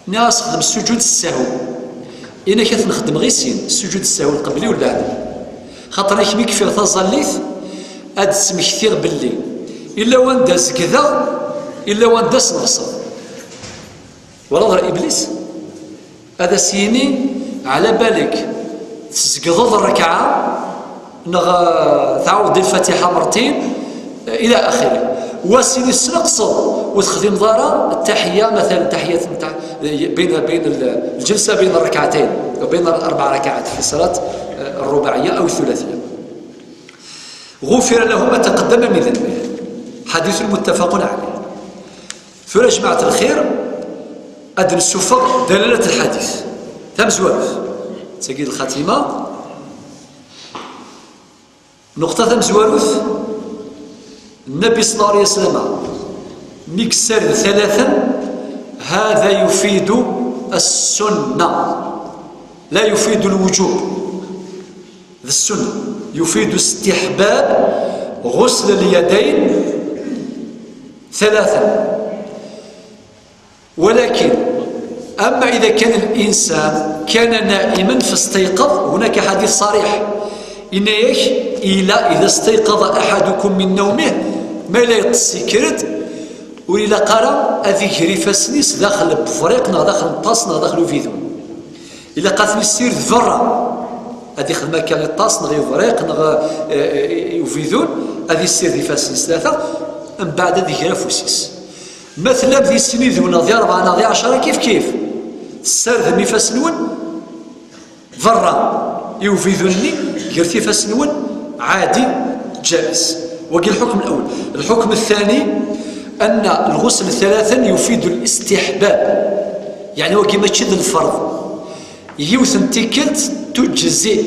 ناس خدم سجود السهو انا كنخدم غير سين سجود السهو القبلي والبعدي خاطر كيما كيفير تزليت هاد تسمكثير باللي الا وان داز كذا الا وان داز نقصد ولا ظهر ابليس هذا سيني على بالك تسقض الركعه تعاود الفاتحه مرتين الى اخره وسيني السنقصد وتخدم ضاره التحيه مثلا التحيه بين الجلسه بين الركعتين وبين الاربع ركعات في الصلاه الرباعيه او الثلاثيه غفر له ما تقدم من ذنبه حديث متفق عليه. فيا جماعه الخير ادن السفر دلاله الحديث تم زواج تجد الخاتمه نقطه تم زواروث النبي صلى الله عليه وسلم مكسر ثلاثا هذا يفيد السنة لا يفيد الوجوب السنة يفيد استحباب غسل اليدين ثلاثا ولكن أما إذا كان الإنسان كان نائما فاستيقظ هناك حديث صريح إن إذا استيقظ أحدكم من نومه ما لا يتسكرت وإلا قرأ أذيك ريفاسنيس داخل بفريقنا داخل الطاسنا داخل فيدو إلا قاتل السير ذرة هذه خدمة كان الطاس نغي فريق يفيدون هذه السير ريفاسنيس ثلاثة من بعد هذيك رافوسيس مثلا ذي السنين ذونا ذي 4 ذي 10 كيف السير ذي ميفاسنون ذرة يفيدوني قرتي فاسنون عادي جائز. وقال الحكم الأول. الحكم الثاني أن الغسل ثلاثا يفيد الاستحباب يعني وكما تشد الفرض يوثن تيكلت تجزي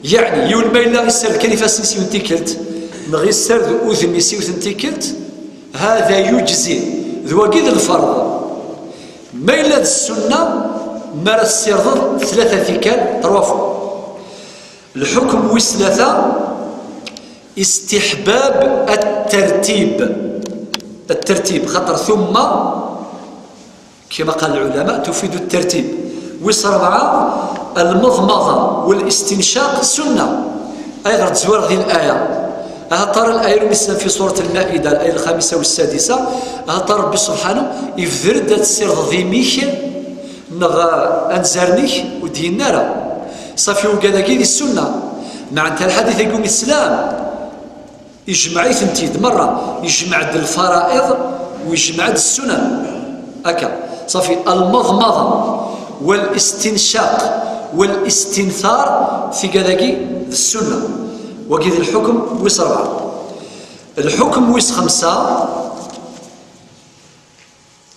يعني يول ما إلا غيسر كلفة سيسيون تيكلت نغيسر ذو أذن يسيوثن تيكلت هذا يجزي ذو قيد الفرض ما إلا السنة ما السرض 3 ثكال طروافو. الحكم وثلاثة استحباب الترتيب خطر ثم كما قال العلماء تفيد الترتيب. وصربعة المضمضة والاستنشاق سنة أي غير تزوار هذه الآية أهطر الآية المسلمة في سورة المائدة الآية 5 و6 أهطر ربي سبحانه يفذر دات السير ضيميك نغ أنزارنيك ودينا راه صافي وكذاكي دي السنة مع انت الحديث يقول الإسلام يجمعي ثنتيد مرة يجمع الفرائض ويجمع السنن هكا صافي المضمضة والاستنشاق والاستنثار في كذاكي السنة. وكذا الحكم ويس 4. الحكم ويس 5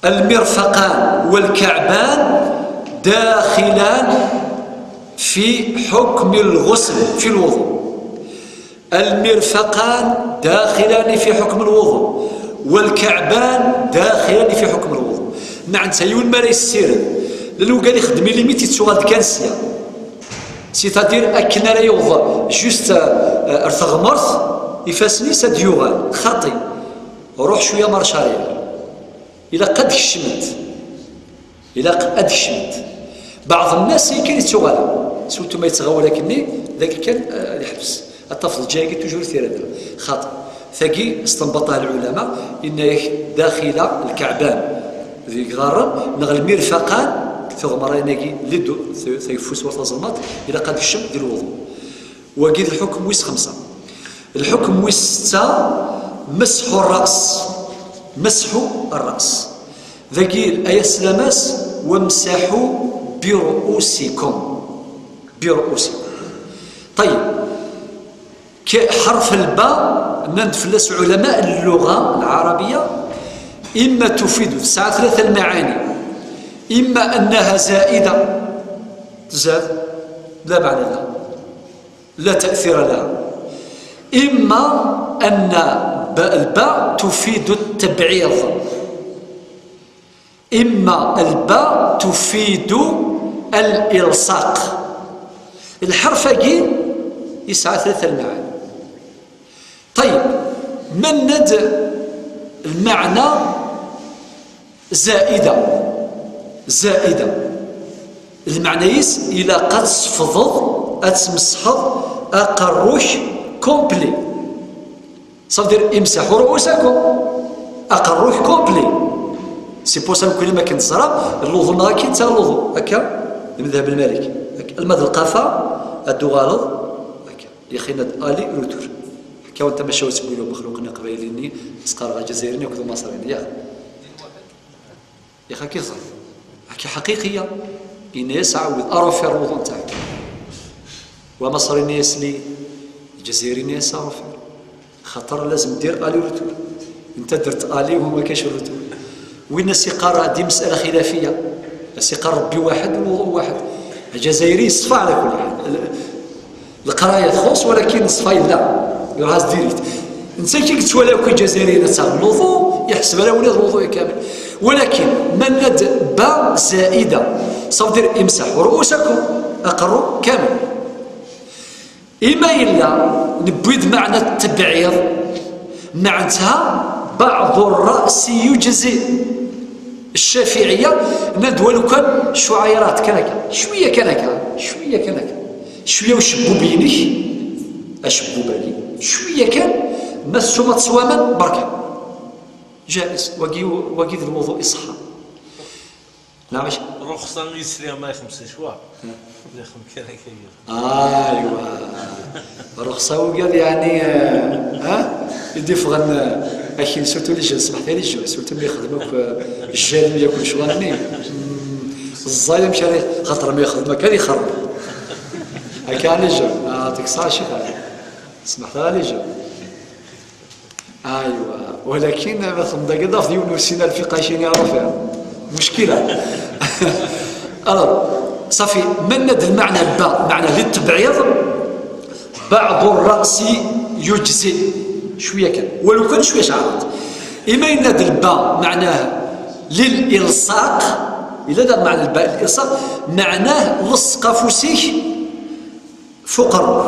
المرفقان والكعبان داخلان في حكم الغسل في الوضوء. المرفقان داخلان في حكم الوضوء والكعبان داخلان في حكم الوضوء. مع نتايون ما يسير لأنه قال يخدم ليميت يتسوغال كانسيا سيتادير أكن راه يوض جوست ارثغ مرث يفاسني ساد يوغال خاطي روح شوية مارشارير إلا قد كشمت إلا قد كشمت بعض الناس كان يتسوغال سولتو ما يتغوى لكني ذاك كان يحبس الطفل جاي توجور ثيرا خاطئ ثقي استنبطها العلماء إن داخل الكعبان ذي غارة نغ المرفقان ثم مريناكي لدو ثيفوس وتظلمات إلى قد الشم ديال الوضوء وقيد الحكم ويس 5 الحكم ويس 6 مسح الرأس مسح الرأس ذاكي الآية السلاماس وامسحوا برؤوسكم برؤوسكم. طيب كحرف الباء نفلس علماء اللغة العربية إما تفيد ساعة 3 المعاني، إما أنها زائدة تزاد لا معنى لها لا تأثير لها، إما أن الباء تفيد التبعيض، إما الباء تفيد الإلصاق. الحرف جي يسعى 3 المعاني. طيب من ند المعنى زائدة المعنى يس إلى قد صفضض أتمسحض أقروش كومبلي صدر امسحوا رؤوسكم أقروش كومبلي سي بوسام كل ما كنت صرا الوضوء ما كاين حتى الوضوء هكا المذهب المالكي المذ القفا الدغالض هكا يا خي ناد الي روتور هكا وانت ماشي تقولوا مخلوقنا قبايليني سقارغا جزائريين وكذا مصريين يا خي كيصير هكا حقيقيه إن يسعى أرفع الوضوء نتاعك ومصري ناس لي الجزائري ناس أرفع خطر لازم دير الي روتور انت درت الي وهما كاش الروتور وين السقاره دي مساله خلافيه السقار ربي واحد والوضوء واحد الجزائري صفى على كل حال القرايه تخص ولكن صفى لا راس ديريت انت كي قلت ولا كي جزائري نتاع الوضوء يحسب له ولاد الوضوء كامل ولكن من ند باء زائده صافي دير امسحوا رؤوسكم اقروا كامل إما إلا نبيد معنى التبعيض معناتها بعض الرأس يجزي. الشافعية ندولو كان شعيرات كنكا شوية كنكا شوية وشبو بينك أشبو بالي شوية كان مسو متصواما بركة جائز وقيد الوضوء إصحى. نعم رخصة يسري ما يخمس شوا يخم كنكا ايوا رخصة وقال يعني يدي فغن اكيد سورتو لي جا صبحت لي جو سورتو ما يخدموك الجال ياكل شواني الظايم مشى خاطر ما يخدمك كان يخرب هكا لي جو يعطيك صح شي حاجه سمحت لي جو ايوا ولكن مثلا داك ضاف ديال نسينا الفقه شي يعرف مشكله صافي من ند المعنى الباء معنى للتبعيض بعض الرأس يجزي شوية كان ولو كان شوية شعرات. إما يند الباء معناه للإلصاق إلا دا معنى الباء الإلصاق معناه لصق فسيح فوق الروح.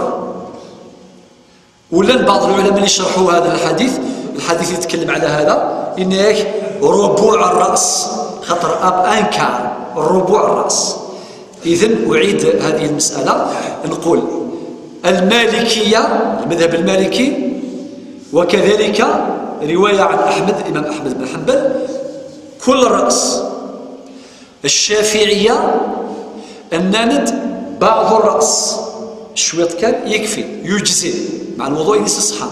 ولا بعض العلماء اللي شرحوا هذا الحديث يتكلم على هذا إنك ربوع الرأس خطر أب أنكار ربوع الرأس. إذن أعيد هذه المسألة نقول المالكية المذهب المالكي وكذلك رواية عن أحمد الإمام أحمد بن حنبل كل الرأس. الشافعية الناند بعض الرأس شويط كان يكفي يجزي مع الوضوء يستصحى.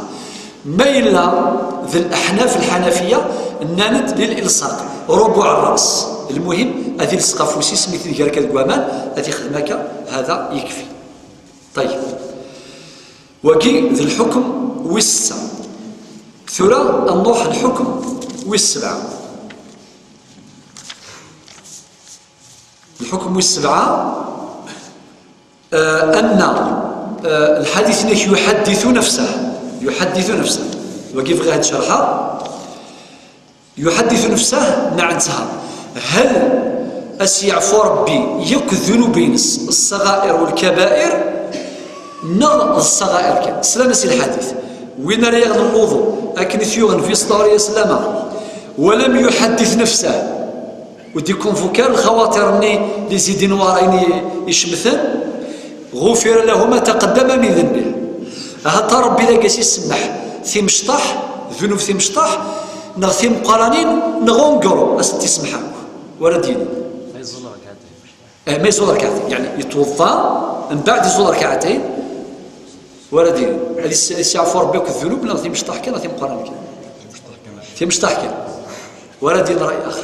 ميلا ذي الأحناف الحنفية الناند للإلصاق ربع الرأس. المهم هذه السقافوسي سميت لي كذا كوامان هذه خدمك هذا يكفي. طيب وكي ذي الحكم والسة ثرى النوح الحكم والسبعة. الحكم والسبعة أن الحديث يحدث نفسه وكيف غير شرحها يحدث نفسه معناتها هل يعفو ربي يك الذنوب الصغائر والكبائر نغ الصغائر كان سلام سي الحديث وين راه يغنى الوضوء لكن ثيوغن في ستوري سلامة ولم يحدث نفسه ودي كونفوكار الخواطر اللي زيدين وراين يشمثن غفر له ما تقدم من ذنبه هتا ربي لا قاس يسمح في مشطح ذنوب في مشطح نغ في مقارنين نغونقرو أستي سمحك ولا ديني ما يزول ركعتين يعني يتوضا من بعد يزول ركعتين ولا ديني اللي يعفو ربي الذنوب نغ في مشطح كان في مقارنين كان في مشطح كان ولا دين رأي آخر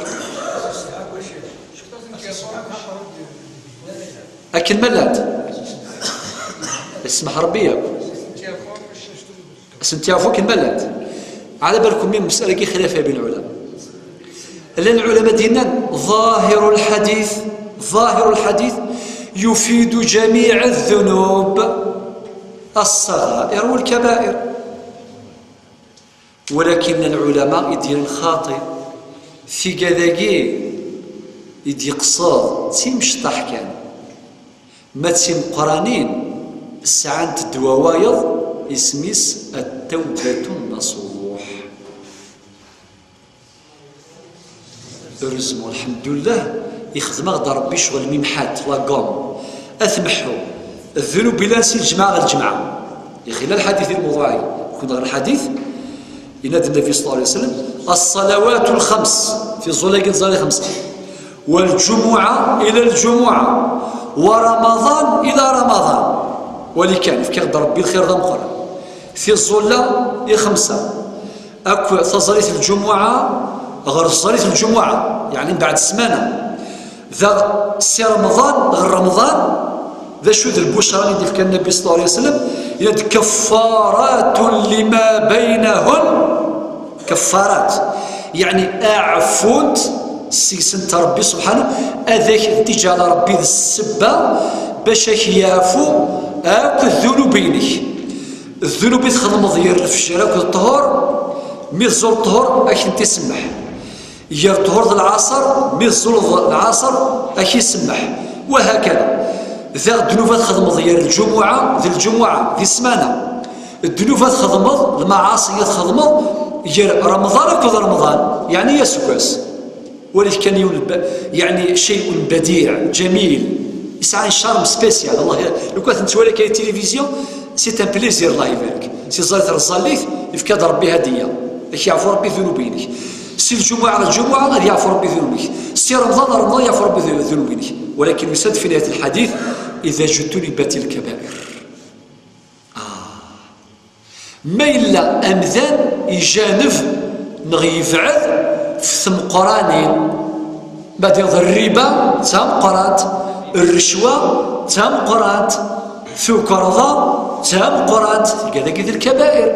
لكن ملات اسمح ربي ياكو سنتيافو كن ملات على بالكم من مسألة كي خلافها بين العلماء لأن العلماء دينا ظاهر الحديث يفيد جميع الذنوب الصغائر والكبائر ولكن العلماء يدير الخاطئ في كذاكي يدي قصاد تيمشطح كان ما تيم قرانين ساعات الدواوايض اسميس التوبة النصوح رزمو الحمد لله يخدم غدا ربي شغل ميمحات لاكوم اثمحو الذنوب بلا نسي الجماعة الجماعة خلال الحديث الموضوعي كنا غير الحديث ينادي النبي صلى الله عليه وسلم الصلوات الخمس في الظليق الظلي 5 والجمعة إلى الجمعة ورمضان إلى رمضان ولكان في كيغد ربي الخير ذا مقرن في الظلة 5 أكو تظليت الجمعة غير صليت الجمعة يعني بعد السمانة ذا سي رمضان غير رمضان ذا شو ذا البشرى اللي كان النبي صلى الله عليه وسلم يد كفارات لما بينهن كفارات يعني أعفوت سيسنت ربي سبحانه أذاك تجعل ربي ذا السبة باش يعفو أكو الذنوبينك الذنوب يتخدم ضير في الشراك الطهور ميزول الطهور أكي تسمح يا طهور العصر ميزول العصر أكي يسمح وهكذا ذا الذنوب تخدم ضير الجمعة ذي الجمعة ذي السمانة الذنوب تخدم المعاصي تخدم يا رمضان كذا رمضان يعني يا سكاس ولكن كان يعني شيء بديع جميل يسعى شارم سبيسيال الله لو كنت نتولى كاي تلفزيون سي ان بليزير الله يبارك سي زالت الرزاليت يفكاد ربي هديه باش يعفو ربي ذنوبينك سي الجمعه غادي يعفو ربي ذنوبك سي رمضان يعفو ربي ذنوبينك ولكن يسد في نهايه الحديث اذا جتنبت الكبائر ما إلا أمذان يجانف نغي يفعل في ثم قرانين بعد الربا تام قرات الرشوة تام قرات ثوكرضة تام قرات كذا كذا الكبائر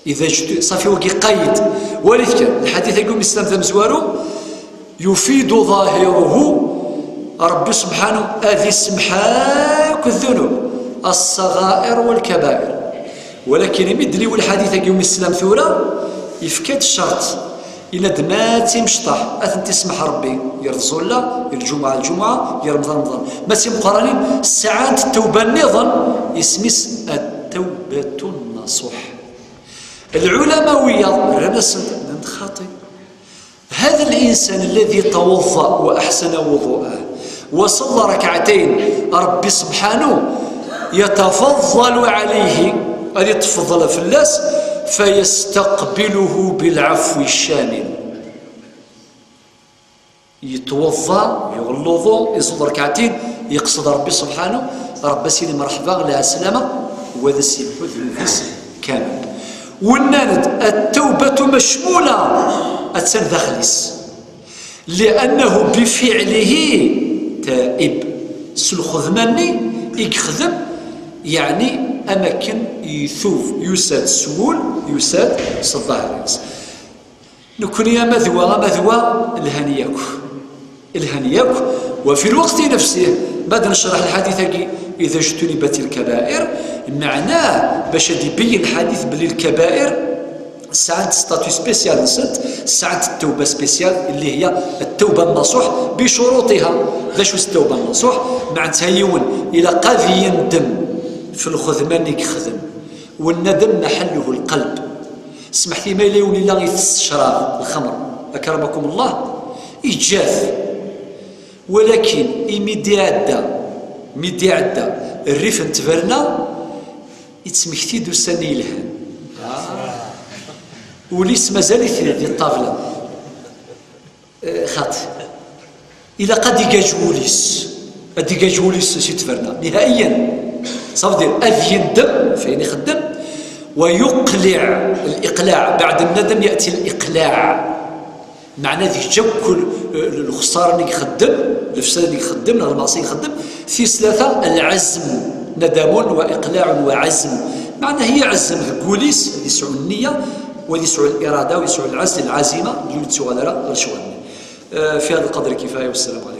إذا جت صافي وكي قيد ولكن الحديث يقول الإسلام ذا مزوارو يفيد ظاهره ربي سبحانه أذي سمحاك الذنوب الصغائر والكبائر ولكن يمدلي والحديث يوم السلام ثورة يفكد الشرط إلا دماتي مشطح أثن تسمح ربي يرزو الله الجمعة يا رمضان ما مقارنين ساعات التوبة النظام اسمس التوبة النصوح العلماوية خاطئ هذا الإنسان الذي توضأ وأحسن وضوءه وصلى ركعتين ربي سبحانه يتفضل عليه أن يتفضل في الناس فيستقبله بالعفو الشامل يتوضا يغلظو يصلي ركعتين يقصد ربي سبحانه رب سيدي مرحبا لها السلامة وهذا السيد النفس كامل والناند التوبة مشمولة التنذخلس لأنه بفعله تائب سلخذماني يخدم يعني أماكن يثوف يساد السهول يساد صداع نكون يا مذوى الهنياك وفي الوقت نفسه بعد نشرح الحديث إذا اجتنبت الكبائر معناه باش يبين الحديث بلي الكبائر ساعات ستاتيو سبيسيال نسد ساعات التوبه سبيسيال اللي هي التوبه النصوح بشروطها. باش التوبه النصوح معناتها يون الى قاضي يندم في الخدمه اللي يخدم والندم محله القلب. سمحتي ما يلون الا يستشرب الخمر اكرمكم الله يجاف، ولكن ميدي عدا الريف نتفرنا يتسمكتي دوساني يلهن وليس مازال يثير ديال الطاوله خاطئ الى قد يجوليس سي تفرنا نهائيا صافي دير يندم فين يخدم ويقلع. الاقلاع بعد الندم ياتي الاقلاع، معناه ذيك جو كل الخساره اللي يخدم الفساد اللي يخدم المعصيه يخدم في ثلاثه العزم ندم واقلاع وعزم. معناه هي عزم كوليس يسعو النيه ويسعو الاراده ويسعو العزم العازمه اللي تسوى غير شغل. في هذا القدر كفايه والسلام عليكم.